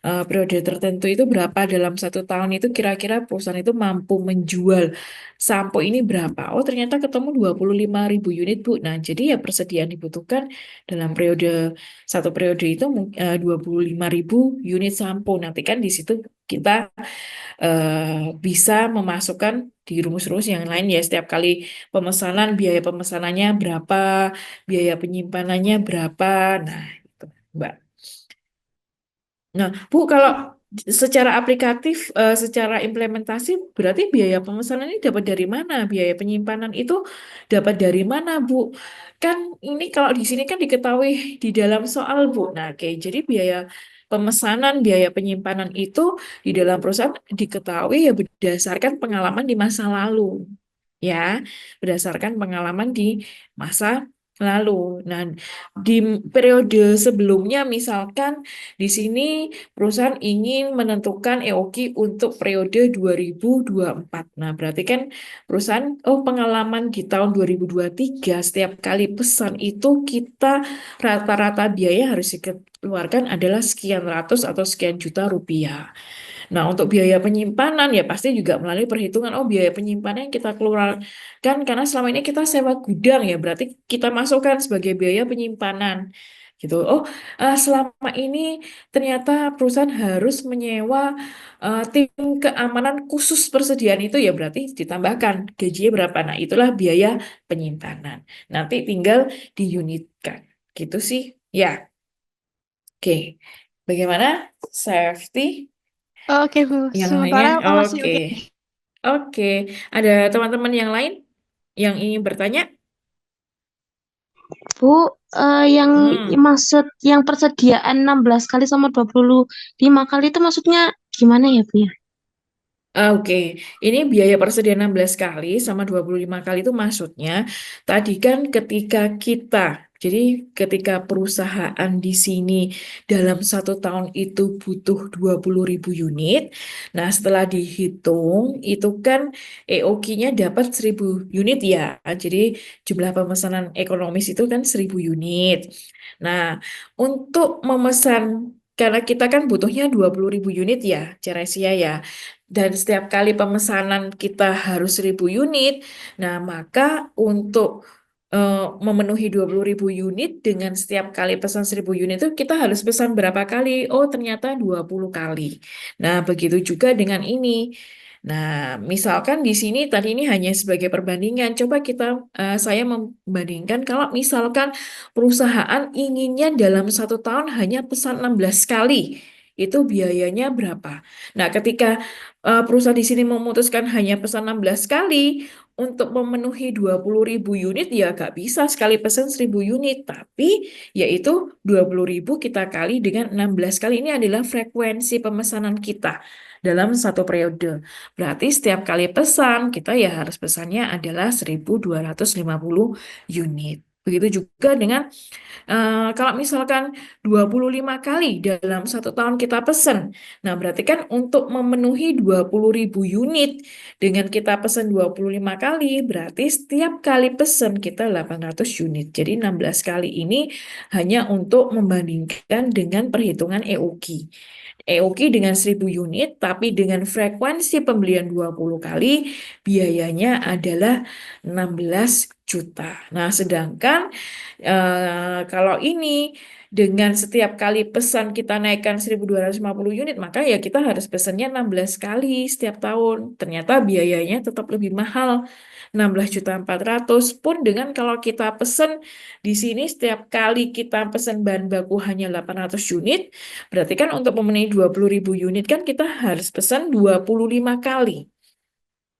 periode tertentu itu berapa dalam 1 tahun itu kira-kira perusahaan itu mampu menjual sampo ini berapa? Oh ternyata ketemu 25.000 unit Bu. Nah jadi ya persediaan dibutuhkan dalam satu periode itu 25.000 unit sampo. Nanti kan di situ kita bisa memasukkan di rumus-rumus yang lain ya setiap kali pemesanan biaya pemesanannya berapa, biaya penyimpanannya berapa. Nah, itu Mbak. Nah, Bu, kalau secara aplikatif, secara implementasi, berarti biaya pemesanan ini dapat dari mana? Biaya penyimpanan itu dapat dari mana, Bu? Kan ini kalau di sini kan diketahui di dalam soal, Bu. Nah, oke, jadi biaya pemesanan, biaya penyimpanan itu di dalam perusahaan diketahui ya berdasarkan pengalaman di masa lalu. Ya, berdasarkan pengalaman di masa lalu. Nah, di periode sebelumnya misalkan di sini perusahaan ingin menentukan EOQ untuk periode 2024. Nah, berarti kan perusahaan, pengalaman di tahun 2023, setiap kali pesan itu kita rata-rata biaya harus dikeluarkan adalah sekian ratus atau sekian juta rupiah. Nah, untuk biaya penyimpanan ya pasti juga melalui perhitungan, biaya penyimpanan yang kita keluarkan karena selama ini kita sewa gudang ya, berarti kita masukkan sebagai biaya penyimpanan. Gitu. Selama ini ternyata perusahaan harus menyewa tim keamanan khusus persediaan itu ya berarti ditambahkan gajinya berapa. Nah, itulah biaya penyimpanan. Nanti tinggal diunitkan. Gitu sih. Ya. Oke. Bagaimana? Safety? Oke, Bu. Yang lainnya? Sementara masih Oke. oke. Oke. Ada teman-teman yang lain yang ingin bertanya? Bu, yang Hmm. maksud yang persediaan 16 kali sama 25 kali itu maksudnya gimana ya, Bu ya? Oke, ini biaya persediaan 16 kali sama 25 kali itu maksudnya tadi kan jadi ketika perusahaan di sini dalam 1 tahun itu butuh 20.000 unit, nah setelah dihitung itu kan EOQ-nya dapat 1.000 unit ya, jadi jumlah pemesanan ekonomis itu kan 1.000 unit. Nah, untuk memesan, karena kita kan butuhnya 20.000 unit ya, Ceresia ya, dan setiap kali pemesanan kita harus 1.000 unit. Nah, maka untuk memenuhi 20.000 unit dengan setiap kali pesan 1.000 unit itu kita harus pesan berapa kali? Oh, ternyata 20 kali. Nah, begitu juga dengan ini. Nah, misalkan di sini tadi ini hanya sebagai perbandingan. Coba saya membandingkan kalau misalkan perusahaan inginnya dalam 1 tahun hanya pesan 16 kali. Itu biayanya berapa? Nah, ketika perusahaan di sini memutuskan hanya pesan 16 kali untuk memenuhi 20.000 unit, ya nggak bisa sekali pesan 1.000 unit. Tapi yaitu 20.000 kita kali dengan 16 kali ini adalah frekuensi pemesanan kita dalam satu periode. Berarti setiap kali pesan kita ya harus pesannya adalah 1.250 unit. Begitu juga dengan kalau misalkan 25 kali dalam 1 tahun kita pesen, nah berarti kan untuk memenuhi 20.000 unit dengan kita pesen 25 kali, berarti setiap kali pesen kita 800 unit. Jadi 16 kali ini hanya untuk membandingkan dengan perhitungan EOQ. EOQ dengan 1.000 unit, tapi dengan frekuensi pembelian 20 kali, biayanya adalah 16 juta. Nah, sedangkan kalau ini dengan setiap kali pesan kita naikkan 1.250 unit, maka ya kita harus pesannya 16 kali setiap tahun. Ternyata biayanya tetap lebih mahal, 16.400.000 pun dengan kalau kita pesan di sini setiap kali kita pesan bahan baku hanya 800 unit, berarti kan untuk memenuhi 20.000 unit kan kita harus pesan 25 kali.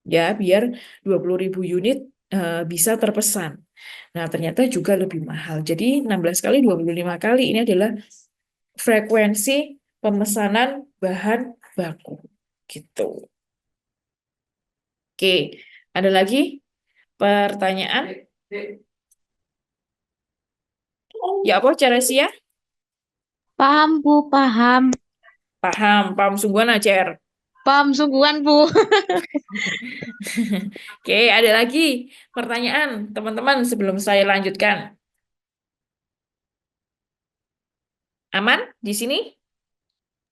Ya, biar 20.000 unit bisa terpesan. Nah, ternyata juga lebih mahal. Jadi 16 kali 25 kali ini adalah frekuensi pemesanan bahan baku. Gitu. Oke, ada lagi pertanyaan? Ya apa cara sih ya? Paham, Bu, paham. Paham sungguhan acer. Paham sungguhan, Bu. Oke, ada lagi pertanyaan teman-teman sebelum saya lanjutkan. Aman di sini?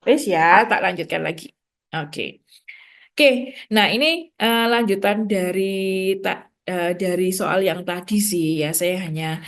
Wes ya, tak lanjutkan lagi. Oke. Oke, nah ini lanjutan dari soal yang tadi sih ya. Saya hanya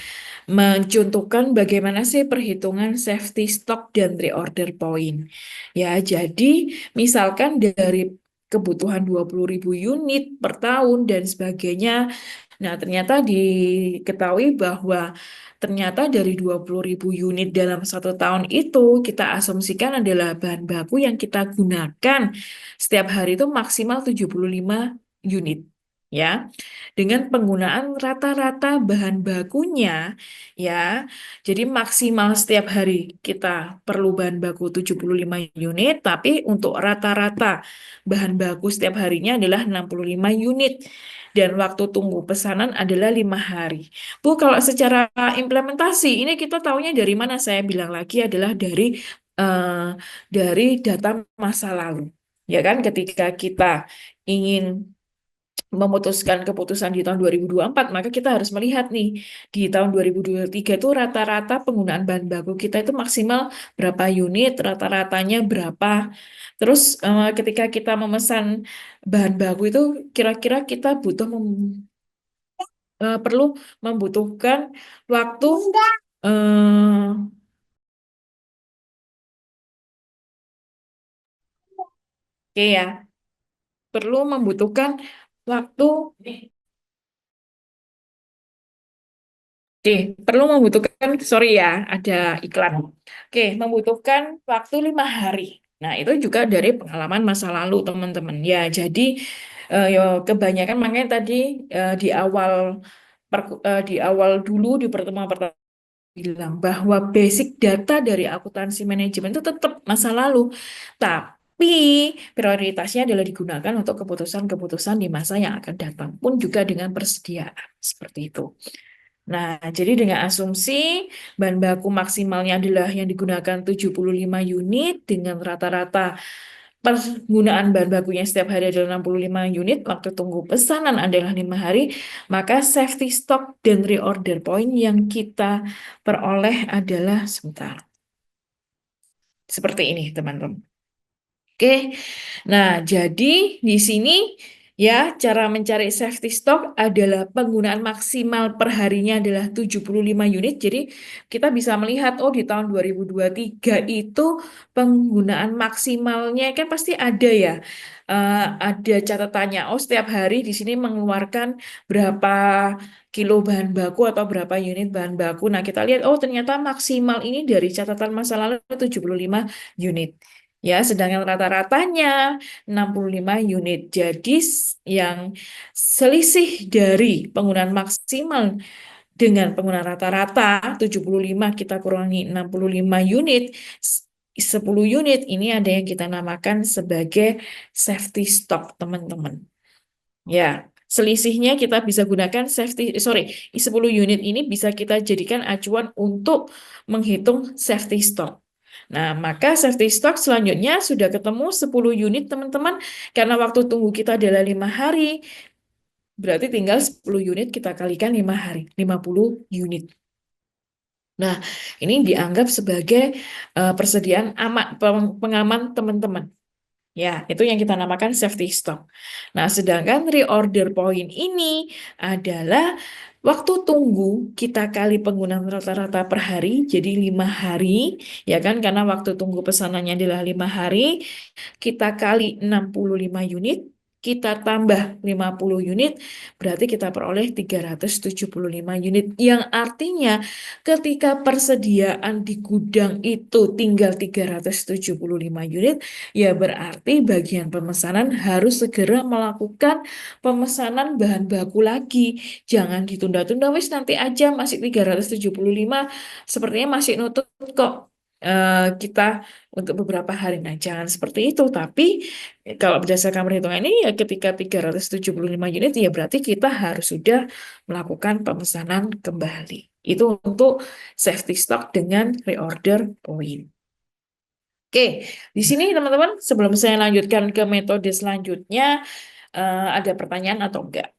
mencontohkan bagaimana sih perhitungan safety stock dan reorder point. Ya, jadi misalkan dari kebutuhan 20.000 unit per tahun dan sebagainya. Nah, ternyata diketahui bahwa ternyata dari 20.000 unit dalam 1 tahun itu kita asumsikan adalah bahan baku yang kita gunakan setiap hari itu maksimal 75 unit. Ya, dengan penggunaan rata-rata bahan bakunya, ya, jadi maksimal setiap hari kita perlu bahan baku 75 unit, tapi untuk rata-rata bahan baku setiap harinya adalah 65 unit. Dan waktu tunggu pesanan adalah 5 hari. Bu, kalau secara implementasi, ini kita tahunya dari mana? Saya bilang lagi adalah eh, dari data masa lalu. Ya kan, ketika kita ingin memutuskan keputusan di tahun 2024, maka kita harus melihat nih, di tahun 2023 itu rata-rata penggunaan bahan baku kita itu maksimal berapa unit, rata-ratanya berapa. Terus ketika kita memesan bahan baku itu kira-kira kita perlu membutuhkan waktu oke ya, perlu membutuhkan waktu. Oke, perlu membutuhkan, sorry ya, ada iklan. Oke, membutuhkan waktu 5 hari. Nah, itu juga dari pengalaman masa lalu, teman-teman. Ya, jadi yo, kebanyakan makanya tadi di awal dulu di pertemuan pertama bilang bahwa basic data dari akuntansi manajemen itu tetap masa lalu, tapi prioritasnya adalah digunakan untuk keputusan-keputusan di masa yang akan datang, pun juga dengan persediaan seperti itu. Nah, jadi dengan asumsi bahan baku maksimalnya adalah yang digunakan 75 unit dengan rata-rata penggunaan bahan bakunya setiap hari adalah 65 unit, waktu tunggu pesanan adalah 5 hari, maka safety stock dan reorder point yang kita peroleh adalah sebentar. Seperti ini, teman-teman. Oke, nah jadi di sini ya cara mencari safety stock adalah penggunaan maksimal per harinya adalah 75 unit. Jadi kita bisa melihat oh di tahun 2023 itu penggunaan maksimalnya kan pasti ada ya. Ada catatannya. Oh setiap hari di sini mengeluarkan berapa kilo bahan baku atau berapa unit bahan baku. Nah kita lihat oh ternyata maksimal ini dari catatan masa lalu 75 unit. Ya, sedangkan rata-ratanya 65 unit. Jadi yang selisih dari penggunaan maksimal dengan penggunaan rata-rata 75 kita kurangi 65 unit, 10 unit ini ada yang kita namakan sebagai safety stock, teman-teman. Ya, Selisihnya kita bisa gunakan 10 unit ini bisa kita jadikan acuan untuk menghitung safety stock. Nah, maka safety stock selanjutnya sudah ketemu 10 unit teman-teman. Karena waktu tunggu kita adalah 5 hari, berarti tinggal 10 unit kita kalikan 5 hari, 50 unit. Nah, ini dianggap sebagai persediaan pengaman teman-teman. Ya, itu yang kita namakan safety stock. Nah, sedangkan reorder point ini adalah waktu tunggu kita kali penggunaan rata-rata per hari, jadi 5 hari, ya kan, karena waktu tunggu pesanannya adalah 5 hari, kita kali 65 unit, kita tambah 50 unit, berarti kita peroleh 375 unit. Yang artinya ketika persediaan di gudang itu tinggal 375 unit, ya berarti bagian pemesanan harus segera melakukan pemesanan bahan baku lagi. Jangan ditunda-tunda, wis nanti aja masih 375, sepertinya masih nutut kok. Kita untuk beberapa hari. Nah, jangan seperti itu. Tapi kalau berdasarkan perhitungan ini ya ketika 375 unit ya berarti kita harus sudah melakukan pemesanan kembali. Itu untuk safety stock dengan reorder point. Oke, di sini teman-teman sebelum saya lanjutkan ke metode selanjutnya ada pertanyaan atau enggak?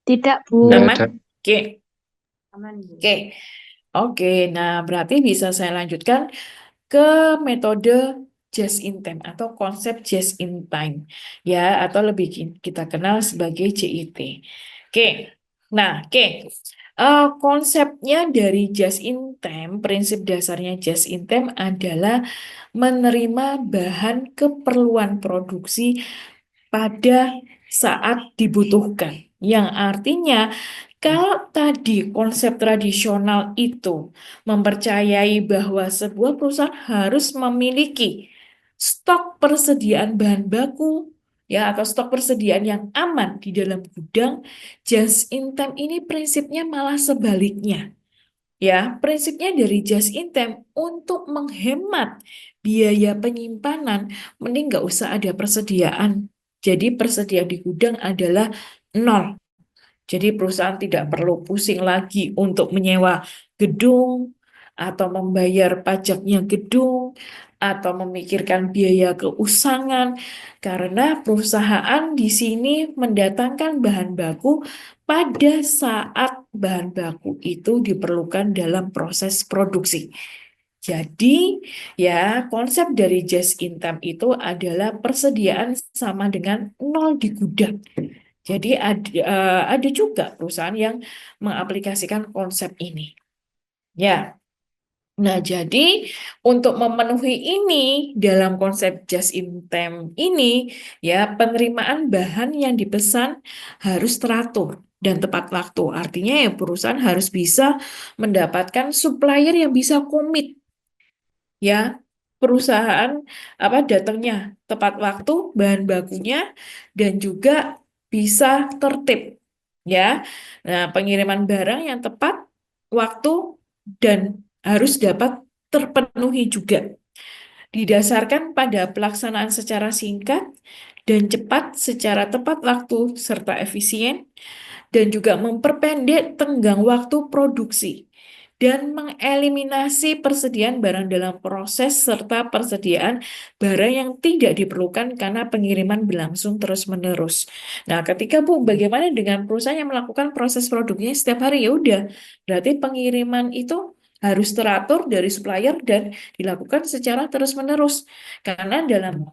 Tidak, Bu. Nggak Aman? ada. Oke. Aman, Bu. Oke. Oke, nah berarti bisa saya lanjutkan ke metode just in time atau konsep just in time ya, atau lebih kita kenal sebagai JIT. Oke. Nah, oke. Konsepnya dari just in time, prinsip dasarnya just in time adalah menerima bahan keperluan produksi pada saat dibutuhkan. Yang artinya kalau tadi konsep tradisional itu mempercayai bahwa sebuah perusahaan harus memiliki stok persediaan bahan baku ya atau stok persediaan yang aman di dalam gudang, just in time ini prinsipnya malah sebaliknya. Ya, prinsipnya dari just in time untuk menghemat biaya penyimpanan, mending nggak usah ada persediaan. Jadi persediaan di gudang adalah nol. Jadi perusahaan tidak perlu pusing lagi untuk menyewa gedung atau membayar pajaknya gedung atau memikirkan biaya keusangan karena perusahaan di sini mendatangkan bahan baku pada saat bahan baku itu diperlukan dalam proses produksi. Jadi, ya, konsep dari just in time itu adalah persediaan sama dengan nol di gudang. Jadi ada juga perusahaan yang mengaplikasikan konsep ini. Ya. Nah, jadi untuk memenuhi ini dalam konsep just in time ini, ya, penerimaan bahan yang dipesan harus teratur dan tepat waktu. Artinya ya perusahaan harus bisa mendapatkan supplier yang bisa komit. Ya, perusahaan datangnya tepat waktu, bahan bakunya dan juga bisa tertib. Ya. Nah, pengiriman barang yang tepat waktu dan harus dapat terpenuhi juga. Didasarkan pada pelaksanaan secara singkat dan cepat secara tepat waktu serta efisien dan juga memperpendek tenggang waktu produksi dan mengeliminasi persediaan barang dalam proses serta persediaan barang yang tidak diperlukan karena pengiriman berlangsung terus-menerus. Nah, ketika Bu, bagaimana dengan perusahaan yang melakukan proses produknya setiap hari? Ya udah, berarti pengiriman itu harus teratur dari supplier dan dilakukan secara terus-menerus. Karena dalam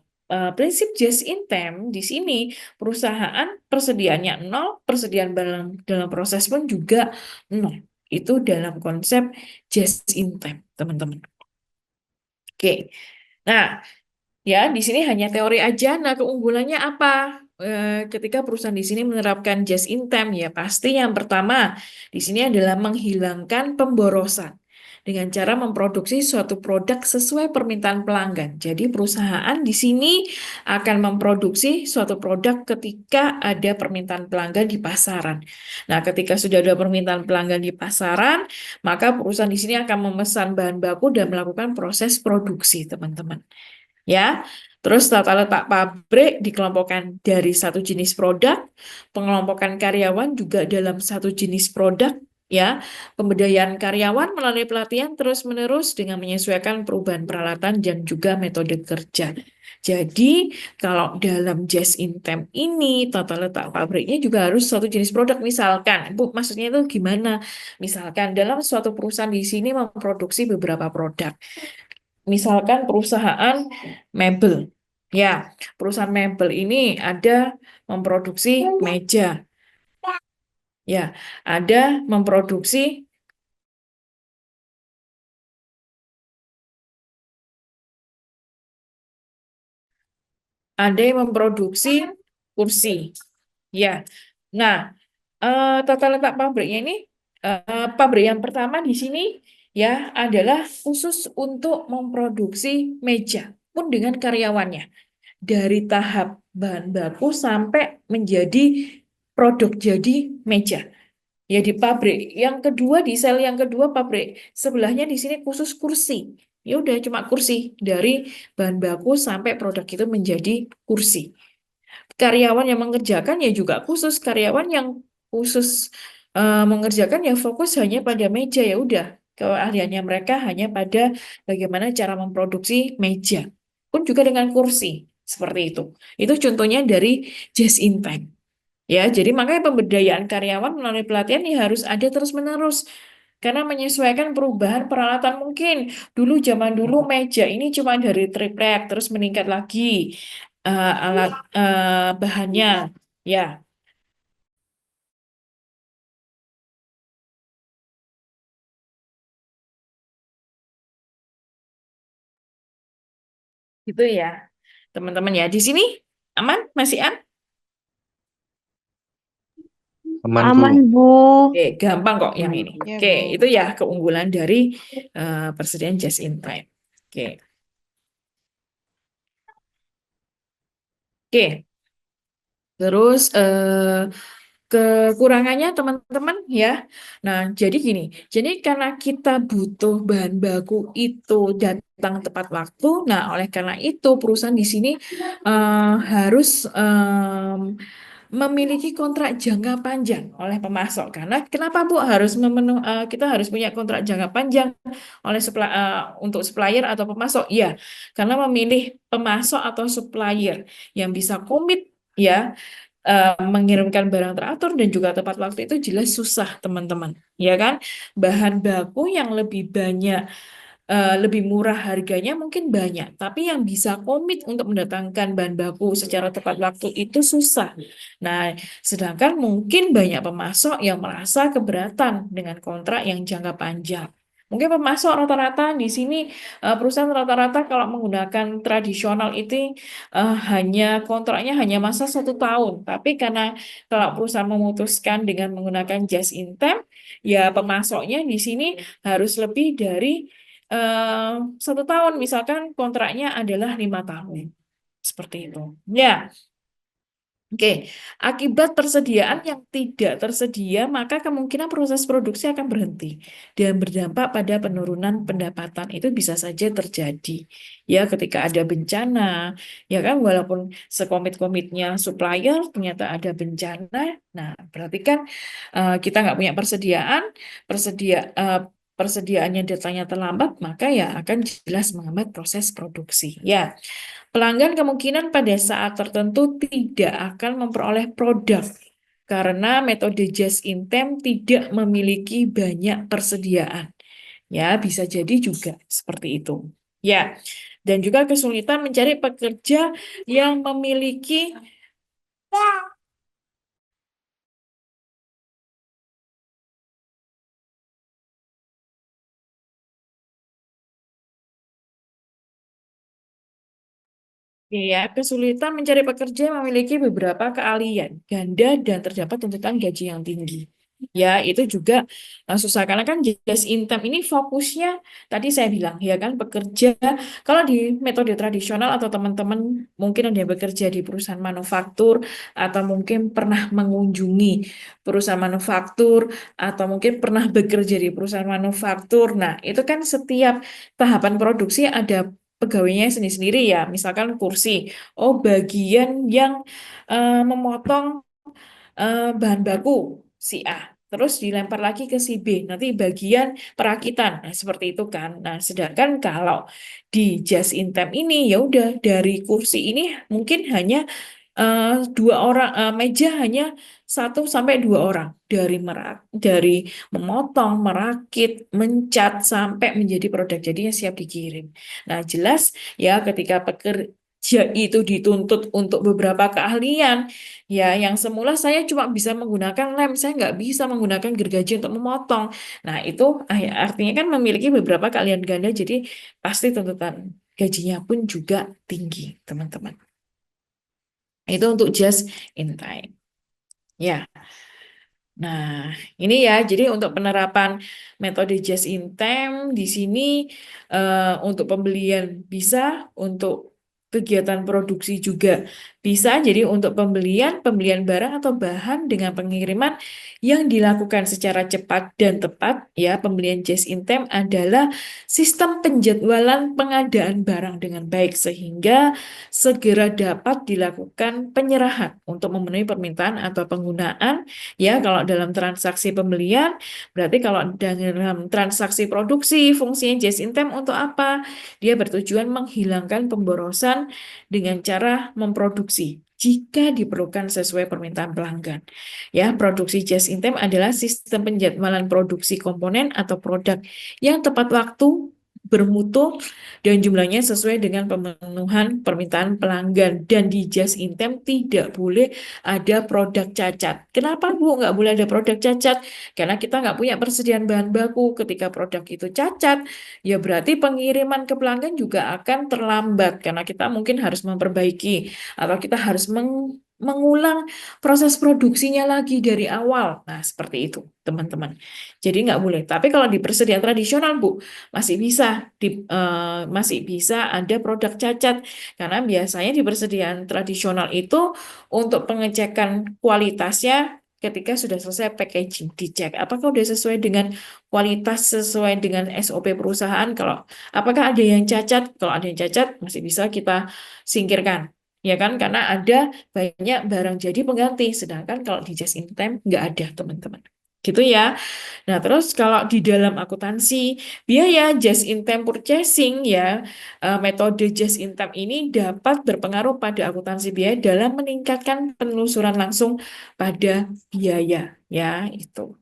prinsip just in time di sini perusahaan persediaannya nol, persediaan barang dalam proses pun juga nol. Itu dalam konsep just in time, teman-teman. Oke. Nah, ya di sini hanya teori aja. Nah, keunggulannya apa? Ketika perusahaan di sini menerapkan just in time, ya pasti yang pertama di sini adalah menghilangkan pemborosan dengan cara memproduksi suatu produk sesuai permintaan pelanggan. Jadi perusahaan di sini akan memproduksi suatu produk ketika ada permintaan pelanggan di pasaran. Nah, ketika sudah ada permintaan pelanggan di pasaran, maka perusahaan di sini akan memesan bahan baku dan melakukan proses produksi, teman-teman. Ya, Terus tata letak pabrik dikelompokkan dari satu jenis produk, pengelompokan karyawan juga dalam satu jenis produk, ya. Pemberdayaan karyawan melalui pelatihan terus-menerus dengan menyesuaikan perubahan peralatan dan juga metode kerja. Jadi, kalau dalam just in time ini, tata letak pabriknya juga harus satu jenis produk. Misalkan, Bu, maksudnya itu gimana? Misalkan dalam suatu perusahaan di sini memproduksi beberapa produk. Misalkan perusahaan mebel. Ya, perusahaan mebel ini ada memproduksi meja. Ya, ada memproduksi ada yang memproduksi kursi. Ya. Nah, tata letak pabriknya ini pabrik yang pertama di sini ya adalah khusus untuk memproduksi meja pun dengan karyawannya dari tahap bahan baku sampai menjadi produk jadi meja. Ya di pabrik. Yang kedua di sel yang kedua pabrik sebelahnya di sini khusus kursi. Ya udah cuma kursi dari bahan baku sampai produk itu menjadi kursi. Karyawan yang mengerjakan ya juga khusus karyawan yang khusus mengerjakan ya fokus hanya pada meja ya udah keahliannya mereka hanya pada bagaimana cara memproduksi meja pun juga dengan kursi seperti itu. Itu contohnya dari just in time. Ya, jadi makanya pemberdayaan karyawan melalui pelatihan ya harus ada terus-menerus. Karena menyesuaikan perubahan peralatan mungkin. Dulu zaman dulu meja ini cuma dari triplek, terus meningkat lagi alat bahannya. Ya, gitu ya. Teman-teman ya, di sini aman? Masih aman? Aman, Bu. Aman, Bu. Oke, gampang kok yang ini. Ya, Oke, Bu. itu ya keunggulan dari persediaan just in time. Oke. Oke. Terus kekurangannya teman-teman ya. Nah, jadi gini. Jadi karena kita butuh bahan baku itu datang tepat waktu. Nah, oleh karena itu perusahaan di sini harus memiliki kontrak jangka panjang oleh pemasok. Karena kenapa Bu harus kita harus punya kontrak jangka panjang oleh untuk supplier atau pemasok? Ya, karena memilih pemasok atau supplier yang bisa komit ya mengirimkan barang teratur dan juga tepat waktu itu jelas susah teman-teman ya kan bahan baku yang lebih banyak lebih murah harganya mungkin banyak tapi yang bisa komit untuk mendatangkan bahan baku secara tepat waktu itu susah. Nah, sedangkan mungkin banyak pemasok yang merasa keberatan dengan kontrak yang jangka panjang. Mungkin pemasok rata-rata di sini perusahaan rata-rata kalau menggunakan tradisional itu hanya kontraknya hanya masa 1 tahun. Tapi karena kalau perusahaan memutuskan dengan menggunakan just in time, ya pemasoknya di sini harus lebih dari 1 tahun. Misalkan kontraknya adalah 5 tahun. Seperti itu. Ya. Oke, akibat persediaan yang tidak tersedia, maka kemungkinan proses produksi akan berhenti dan berdampak pada penurunan pendapatan. Itu bisa saja terjadi. Ya, ketika ada bencana, ya kan, walaupun sekomit-komitnya supplier, ternyata ada bencana. Nah, berarti kan kita nggak punya persediaannya datanya terlambat, maka ya akan jelas menghambat proses produksi. Ya. Pelanggan kemungkinan pada saat tertentu tidak akan memperoleh produk karena metode just in time tidak memiliki banyak persediaan. Ya, bisa jadi juga seperti itu. Ya, dan juga kesulitan mencari pekerja yang memiliki ya, kesulitan mencari pekerja yang memiliki beberapa keahlian, ganda dan terdapat tuntutan gaji yang tinggi. Ya, itu juga susah karena kan just in time ini fokusnya tadi saya bilang ya kan bekerja kalau di metode tradisional atau teman-teman mungkin ada yang bekerja di perusahaan manufaktur atau mungkin pernah mengunjungi perusahaan manufaktur atau mungkin pernah bekerja di perusahaan manufaktur. Nah, itu kan setiap tahapan produksi ada pegawainya sendiri-sendiri ya, misalkan kursi. Oh, bagian yang memotong bahan baku si A. Terus dilempar lagi ke si B. Nanti bagian perakitan. Nah, seperti itu kan. Nah, sedangkan kalau di just in time ini ya udah dari kursi ini mungkin hanya dua orang, meja hanya 1 sampai 2 orang dari memotong, merakit, mencat sampai menjadi produk jadinya siap dikirim. Nah, jelas ya ketika pekerja itu dituntut untuk beberapa keahlian, ya yang semula saya cuma bisa menggunakan lem, saya nggak bisa menggunakan gergaji untuk memotong. Nah, itu artinya kan memiliki beberapa keahlian ganda, jadi pasti tuntutan gajinya pun juga tinggi, teman-teman. Itu untuk just in time. Ya, nah ini ya, jadi untuk penerapan metode just in time di sini untuk pembelian bisa, untuk kegiatan produksi juga bisa. Jadi untuk pembelian barang atau bahan dengan pengiriman yang dilakukan secara cepat dan tepat, ya pembelian just in time adalah sistem penjadwalan pengadaan barang dengan baik sehingga segera dapat dilakukan penyerahan untuk memenuhi permintaan atau penggunaan. Ya, kalau dalam transaksi pembelian, berarti kalau dalam transaksi produksi, fungsinya just in time untuk apa? Dia bertujuan menghilangkan pemborosan dengan cara memproduksi jika diperlukan sesuai permintaan pelanggan. Ya, produksi just in time adalah sistem penjadwalan produksi komponen atau produk yang tepat waktu, bermutu, dan jumlahnya sesuai dengan pemenuhan permintaan pelanggan. Dan di just in time tidak boleh ada produk cacat. Kenapa, Bu? Nggak boleh ada produk cacat? Karena kita nggak punya persediaan bahan baku. Ketika produk itu cacat, ya berarti pengiriman ke pelanggan juga akan terlambat. Karena kita mungkin harus memperbaiki, atau kita harus mengulang proses produksinya lagi dari awal. Nah, seperti itu, teman-teman. Jadi nggak boleh. Tapi kalau di persediaan tradisional, Bu, masih bisa ada produk cacat karena biasanya di persediaan tradisional itu untuk pengecekan kualitasnya ketika sudah selesai packaging dicek apakah sudah sesuai dengan kualitas, sesuai dengan SOP perusahaan. Kalau apakah ada yang cacat, kalau ada yang cacat masih bisa kita singkirkan, ya kan, karena ada banyak barang jadi pengganti, sedangkan kalau di just in time nggak ada, teman-teman, gitu ya. Nah, terus kalau di dalam akuntansi biaya just in time purchasing, ya metode just in time ini dapat berpengaruh pada akuntansi biaya dalam meningkatkan penelusuran langsung pada biaya, ya itu.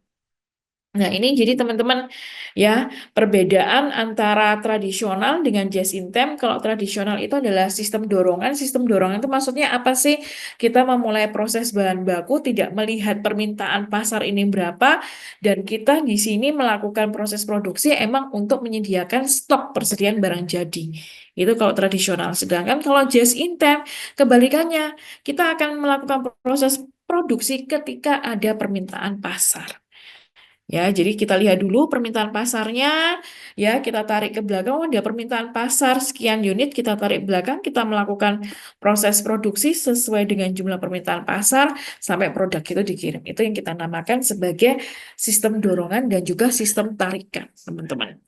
Nah, ini jadi teman-teman ya perbedaan antara tradisional dengan just in time. Kalau tradisional itu adalah sistem dorongan. Sistem dorongan itu maksudnya apa sih? Kita memulai proses bahan baku tidak melihat permintaan pasar ini berapa, dan kita di sini melakukan proses produksi emang untuk menyediakan stok persediaan barang jadi. Itu kalau tradisional. Sedangkan kalau just in time kebalikannya, kita akan melakukan proses produksi ketika ada permintaan pasar. Ya, jadi kita lihat dulu permintaan pasarnya, ya kita tarik ke belakang, oh, ada permintaan pasar sekian unit, kita tarik belakang, kita melakukan proses produksi sesuai dengan jumlah permintaan pasar sampai produk itu dikirim. Itu yang kita namakan sebagai sistem dorongan dan juga sistem tarikan, teman-teman.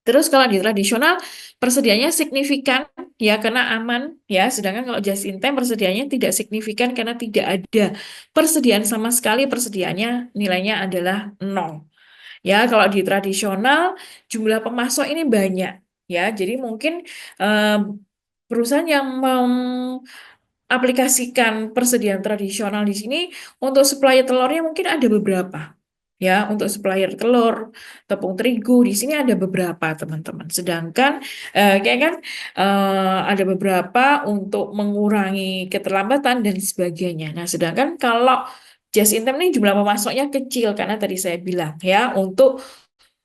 Terus kalau di tradisional persediaannya signifikan ya karena aman ya, sedangkan kalau just in time persediaannya tidak signifikan karena tidak ada persediaan sama sekali, persediaannya nilainya adalah 0. Ya, kalau di tradisional jumlah pemasok ini banyak ya. Jadi mungkin eh, perusahaan yang aplikasikan persediaan tradisional di sini untuk supplier telurnya mungkin ada beberapa. Ya, untuk supplier telur, tepung terigu di sini ada beberapa, teman-teman. Sedangkan kayak kan ada beberapa untuk mengurangi keterlambatan dan sebagainya. Nah, sedangkan kalau just in time ini jumlah pemasoknya kecil karena tadi saya bilang ya untuk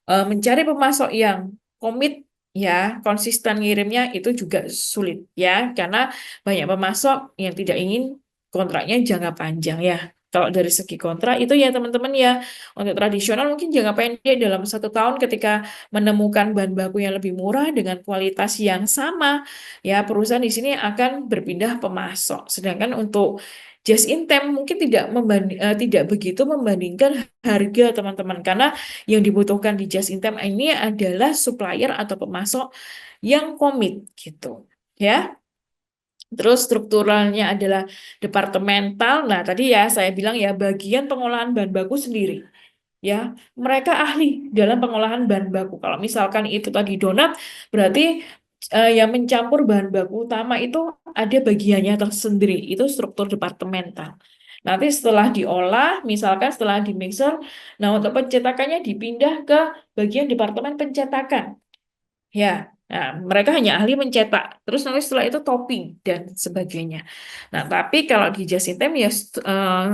mencari pemasok yang komit ya konsisten ngirimnya itu juga sulit ya karena banyak pemasok yang tidak ingin kontraknya jangka panjang ya. Kalau dari segi kontrak itu ya teman-teman ya untuk tradisional mungkin jangka pendek dalam 1 tahun ketika menemukan bahan baku yang lebih murah dengan kualitas yang sama ya perusahaan di sini akan berpindah pemasok. Sedangkan untuk Just in time mungkin tidak begitu membandingkan harga teman-teman, karena yang dibutuhkan di just in time ini adalah supplier atau pemasok yang komit gitu ya. Terus strukturalnya adalah departemental. Nah, tadi ya saya bilang ya, bagian pengolahan bahan baku sendiri. Ya, mereka ahli dalam pengolahan bahan baku. Kalau misalkan itu tadi donat, berarti yang mencampur bahan baku utama itu ada bagiannya tersendiri. Itu struktur departemental. Nanti setelah diolah, misalkan setelah di mixer, nah untuk pencetakannya dipindah ke bagian departemen pencetakan. Ya, nah, mereka hanya ahli mencetak. Terus nanti setelah itu topping dan sebagainya. Nah, tapi kalau di Just in Time ya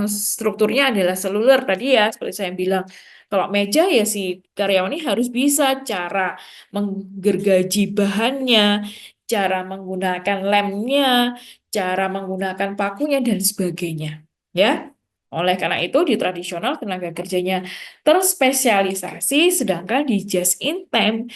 strukturnya adalah seluler tadi ya, seperti saya bilang. Kalau meja ya si karyawan ini harus bisa cara menggergaji bahannya, cara menggunakan lemnya, cara menggunakan pakunya dan sebagainya. Ya. Oleh karena itu di tradisional tenaga kerjanya terspesialisasi, sedangkan di Just in Time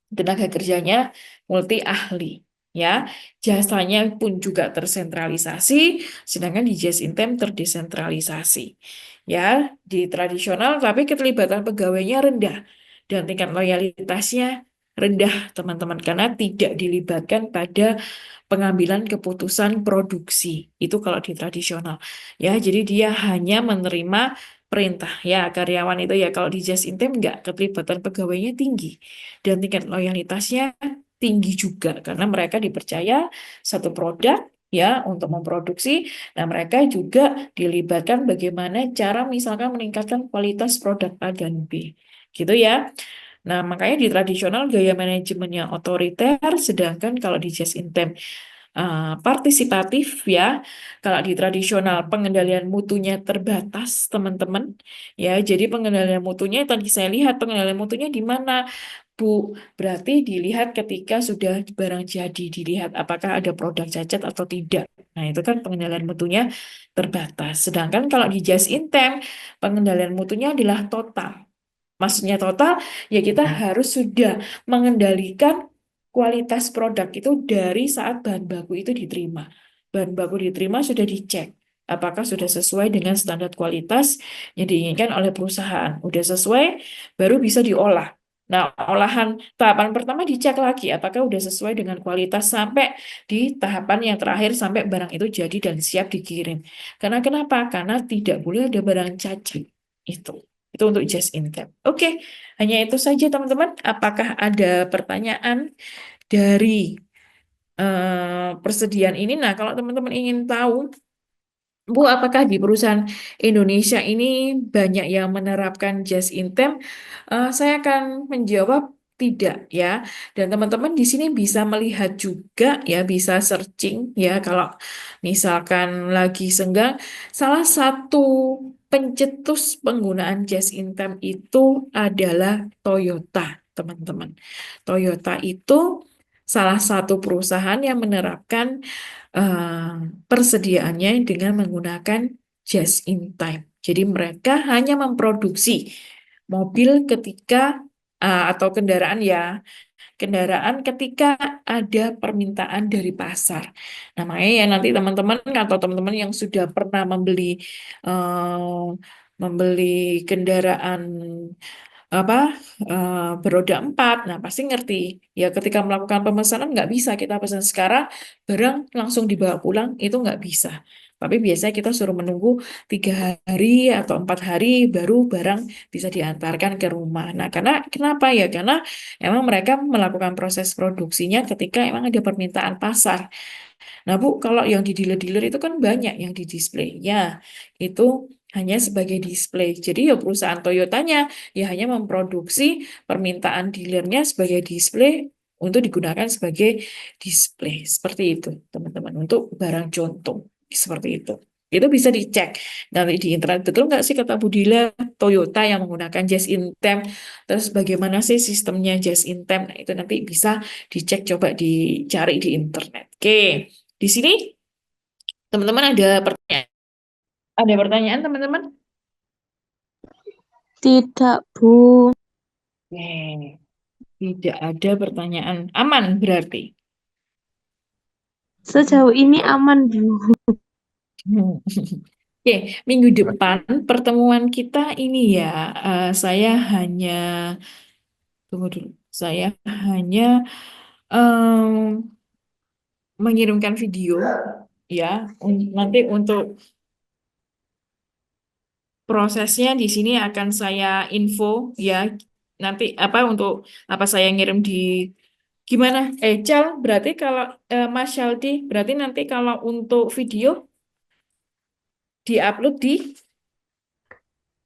tenaga kerjanya multi ahli ya, jasanya pun juga tersentralisasi, sedangkan di Just in Time terdesentralisasi ya. Di tradisional tapi keterlibatan pegawainya rendah dan tingkat loyalitasnya rendah teman-teman, karena tidak dilibatkan pada pengambilan keputusan produksi. Itu kalau di tradisional ya, jadi dia hanya menerima perintah ya. Karyawan itu ya, kalau di Just in Time enggak, keterlibatan pegawainya tinggi dan tingkat loyalitasnya tinggi juga, karena mereka dipercaya satu produk ya untuk memproduksi. Nah, mereka juga dilibatkan bagaimana cara misalkan meningkatkan kualitas produk A dan B gitu ya. Nah, makanya di tradisional gaya manajemennya otoriter, sedangkan kalau di Just in Time partisipatif ya. Kalau di tradisional pengendalian mutunya terbatas, teman-teman. Ya, jadi pengendalian mutunya tadi saya lihat pengendalian mutunya di mana, Bu? Berarti dilihat ketika sudah barang jadi, dilihat apakah ada produk cacat atau tidak. Nah, itu kan pengendalian mutunya terbatas. Sedangkan kalau di Just in Time, pengendalian mutunya adalah total. Maksudnya total, ya kita harus sudah mengendalikan kualitas produk itu dari saat bahan baku itu diterima. Bahan baku diterima sudah dicek, apakah sudah sesuai dengan standar kualitas yang diinginkan oleh perusahaan. Udah sesuai, baru bisa diolah. Nah, olahan tahapan pertama dicek lagi, apakah udah sesuai dengan kualitas sampai di tahapan yang terakhir, sampai barang itu jadi dan siap dikirim. Karena kenapa? Karena tidak boleh ada barang cacat. Itu. Itu untuk Just in Time. Oke, hanya itu saja teman-teman. Apakah ada pertanyaan dari persediaan ini? Nah, kalau teman-teman ingin tahu, Bu, apakah di perusahaan Indonesia ini banyak yang menerapkan Just in Time? Saya akan menjawab tidak ya. Dan teman-teman di sini bisa melihat juga ya, bisa searching ya. Kalau misalkan lagi senggang, salah satu pencetus penggunaan Just in Time itu adalah Toyota, teman-teman. Toyota itu salah satu perusahaan yang menerapkan eh, persediaannya dengan menggunakan just in time. Jadi mereka hanya memproduksi mobil ketika atau kendaraan ketika ada permintaan dari pasar. Nah, makanya ya nanti teman-teman atau teman-teman yang sudah pernah eh, membeli kendaraan apa beroda 4, nah pasti ngerti ya, ketika melakukan pemesanan nggak bisa kita pesan sekarang barang langsung dibawa pulang, itu nggak bisa. Tapi biasanya kita suruh menunggu 3 hari atau 4 hari baru barang bisa diantarkan ke rumah. Nah, karena kenapa ya? Karena emang mereka melakukan proses produksinya ketika emang ada permintaan pasar. Nah, Bu, kalau yang di dealer-dealer itu kan banyak yang di displaynya. Itu hanya sebagai display. Jadi ya perusahaan Toyotanya ya hanya memproduksi permintaan dealernya sebagai display untuk digunakan sebagai display. Seperti itu, teman-teman. Untuk barang contoh. Seperti itu. Itu bisa dicek nanti di internet. Betul nggak sih kata Bu Dila, Toyota yang menggunakan Just in Time? Terus bagaimana sih sistemnya Just in Time? Nah, itu nanti bisa dicek, coba dicari di internet. Oke. Di sini teman-teman ada pertanyaan? Ada pertanyaan teman-teman? Tidak, Bu. Oke. Tidak ada pertanyaan. Aman berarti. Sejauh ini aman, Bu. Oke, minggu depan pertemuan kita ini ya, saya hanya, tunggu dulu, saya hanya em, mengirimkan video ya, nanti untuk prosesnya di sini akan saya info ya, nanti apa untuk apa saya ngirim di gimana? Cal, berarti kalau Mas Syaldi, berarti nanti kalau untuk video diupload di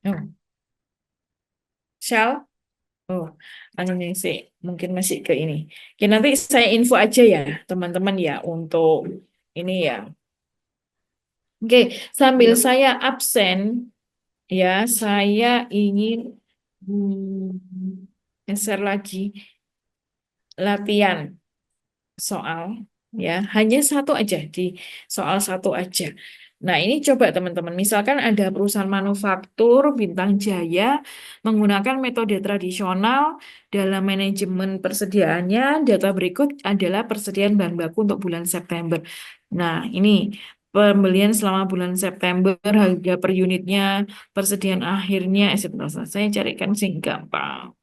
oh, Shell. Oh, ini sih mungkin masih ke ini. Oke, nanti saya info aja ya, teman-teman ya, untuk ini ya. Oke, sambil saya absen ya, saya ingin share lagi latihan soal ya, hanya satu aja di soal satu aja. Nah, ini coba teman-teman, misalkan ada perusahaan manufaktur Bintang Jaya menggunakan metode tradisional dalam manajemen persediaannya, data berikut adalah persediaan bahan baku untuk bulan September. Nah, ini pembelian selama bulan September, harga per unitnya, persediaan akhirnya, etc. Saya carikan sing gampang.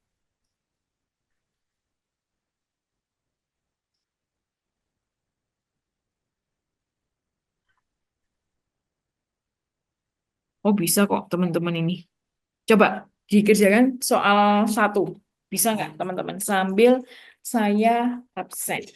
Oh, bisa kok teman-teman ini. Coba dikerjakan soal satu. Bisa nggak teman-teman? Sambil saya absen.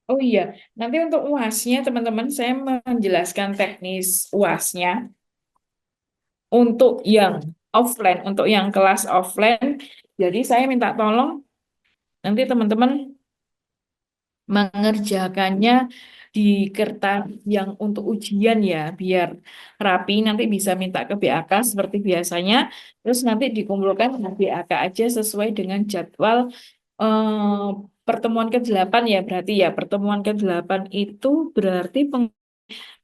Oh iya, nanti untuk UASnya teman-teman saya menjelaskan teknis UASnya untuk yang offline, untuk yang kelas offline. Jadi saya minta tolong nanti teman-teman mengerjakannya di kertas yang untuk ujian ya, biar rapi nanti bisa minta ke BAK seperti biasanya, terus nanti dikumpulkan dengan BAK aja sesuai dengan jadwal pertemuan ke-8 ya, berarti ya pertemuan ke-8 itu berarti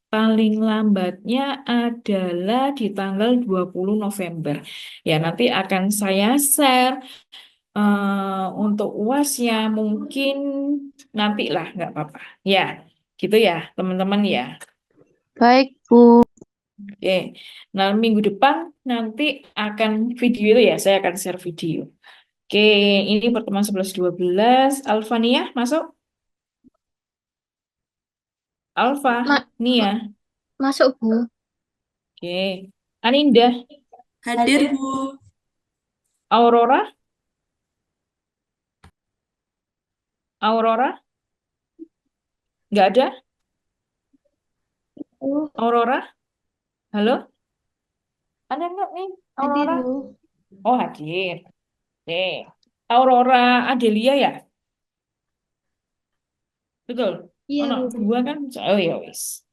paling lambatnya adalah di tanggal 20 November. Ya, nanti akan saya share untuk UASnya mungkin nanti lah, nggak apa-apa. Ya, gitu ya, teman-teman ya. Baik, Bu. Oke, nah minggu depan nanti akan video itu ya, saya akan share video. Oke, ini pertemuan 11-12. Alfania masuk? Alfa, Ma- Nia. Masuk, Bu. Oke, Aninda, Hadir, Bu. Aurora, Aurora, nggak ada? Aurora, halo? Ada nggak nih, Hadir, Aurora? Bu. Oh, hadir. Oke, Aurora Adelia ya? Betul. Oh, Iya, no. Bu. Dua kan? Oh ya wis.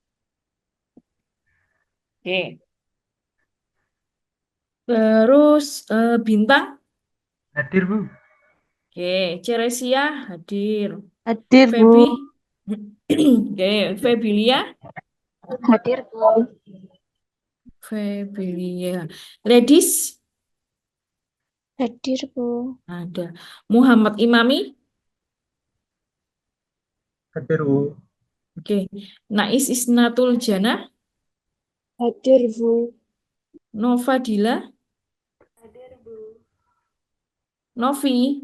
Oke. Terus Bintang. Hadir, Bu. Oke. Ceresia hadir. Hadir, Feby. Bu. Oke. Febilia. Hadir, Bu. Febilia. Ladies. Hadir, Bu. Ada. Muhammad Imami. Hadir, Bu. Oke. Nais Isnatul Jana. Hadir, Bu. Nova Dila. Novi.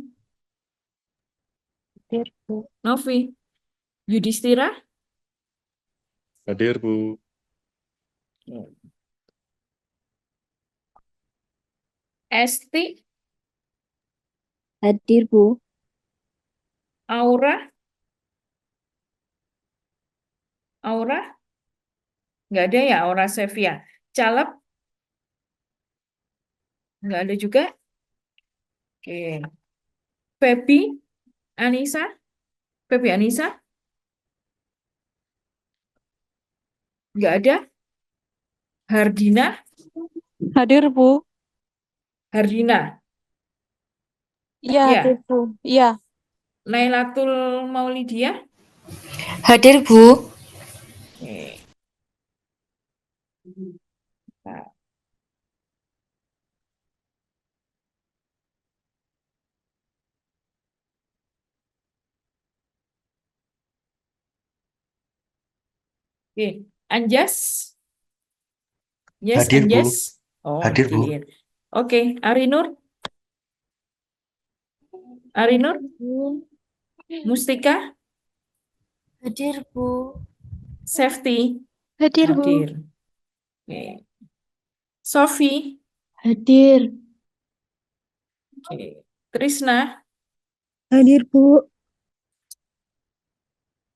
Hadir, Bu. Novi. Yudhistira. Hadir, Bu. Oke. Esti. Hadir, Bu. Aura. Aura. Nggak ada ya Aura Sevia. Caleb. Nggak ada juga. Oke. Feby. Anissa. Feby Anissa. Nggak ada. Hardina. Hadir, Bu. Hardina. Iya, hadir, Ya. Bu. Iya. Lailatul Maulidia. Hadir, Bu. Oke. Nah, Oke. Anjas? Yes, Hadir, Bu. Anjas? Oh, Hadir, Bu. hadir. Oke, Arinur? Arinur? Mustika? Hadir, Bu. Safety? Hadir, Bu. Hadir. Oke. Sofi? Hadir. Oke. Trisna? Hadir, Bu.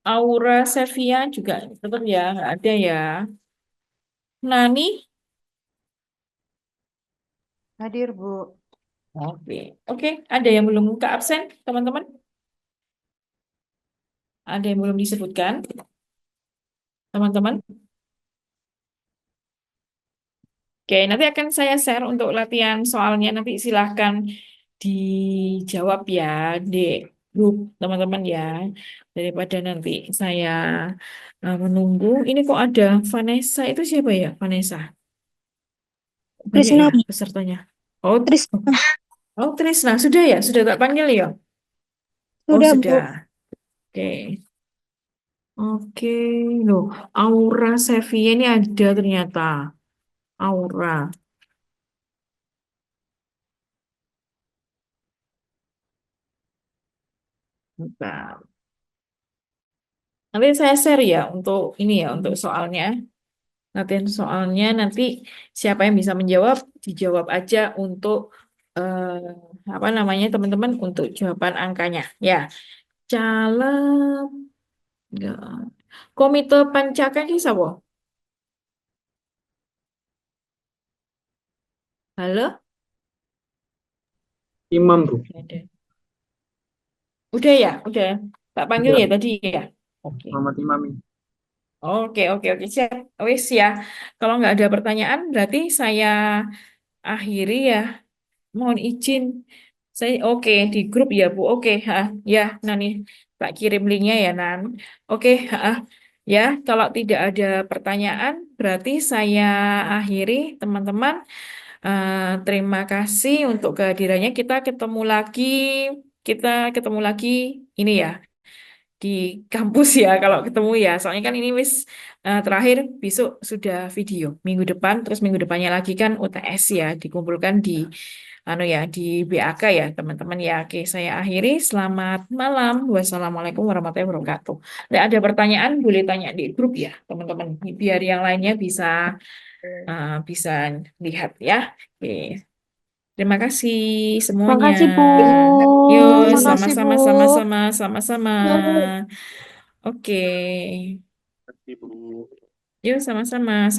Aura Sevia juga tetap ya, nggak ada ya. Nani? Hadir, Bu. Oke. Oke, ada yang belum buka absen, teman-teman? Ada yang belum disebutkan, teman-teman? Oke, nanti akan saya share untuk latihan soalnya. Nanti silahkan dijawab ya di grup, teman-teman ya. Daripada nanti saya menunggu. Ini kok ada Vanessa, itu siapa ya, Vanessa? Banyak Trisna, ya Bu. pesertanya. Oh, Trisna. oh Trisna, sudah ya? Sudah tak panggil ya? Oh, Sudah, Bu. sudah. Oke. Oke, loh. Aura Sevia ini ada ternyata. Aura. Bentar. Nanti saya share ya untuk ini ya, untuk soalnya. Latihan soalnya nanti siapa yang bisa menjawab, dijawab aja untuk apa namanya teman-teman, untuk jawaban angkanya. Ya, caleg. Enggak. Komite Pancaka ki sapa? Halo? Imam, Bu. Nggak ada. Udah ya, udah. Tak panggil Udah. ya tadi ya. Oke. Muhammad Imam ini. Oke, oke, oke, siap. Wis ya. Kalau nggak ada pertanyaan, berarti saya akhiri ya. Mohon izin. Saya oke di grup ya, Bu. Oke, ya, Nani. Tak kirim linknya ya, Nan. Oke, ya. Kalau tidak ada pertanyaan, berarti saya akhiri, teman-teman. Terima kasih untuk kehadirannya. Kita ketemu lagi ini ya di kampus ya kalau ketemu ya. Soalnya kan ini wis terakhir besok sudah video. Minggu depan terus minggu depannya lagi kan UTS ya dikumpulkan di ya di BAK ya teman-teman ya. Oke, saya akhiri. Selamat malam. Wassalamualaikum warahmatullahi wabarakatuh. Tidak ada pertanyaan boleh tanya di grup ya teman-teman. Biar yang lainnya bisa lihat ya. Oke. Terima kasih semuanya. Makasih, Bu. Yuk, Makasih, Bu. sama-sama. Oke. Ibu. Yuk, sama-sama.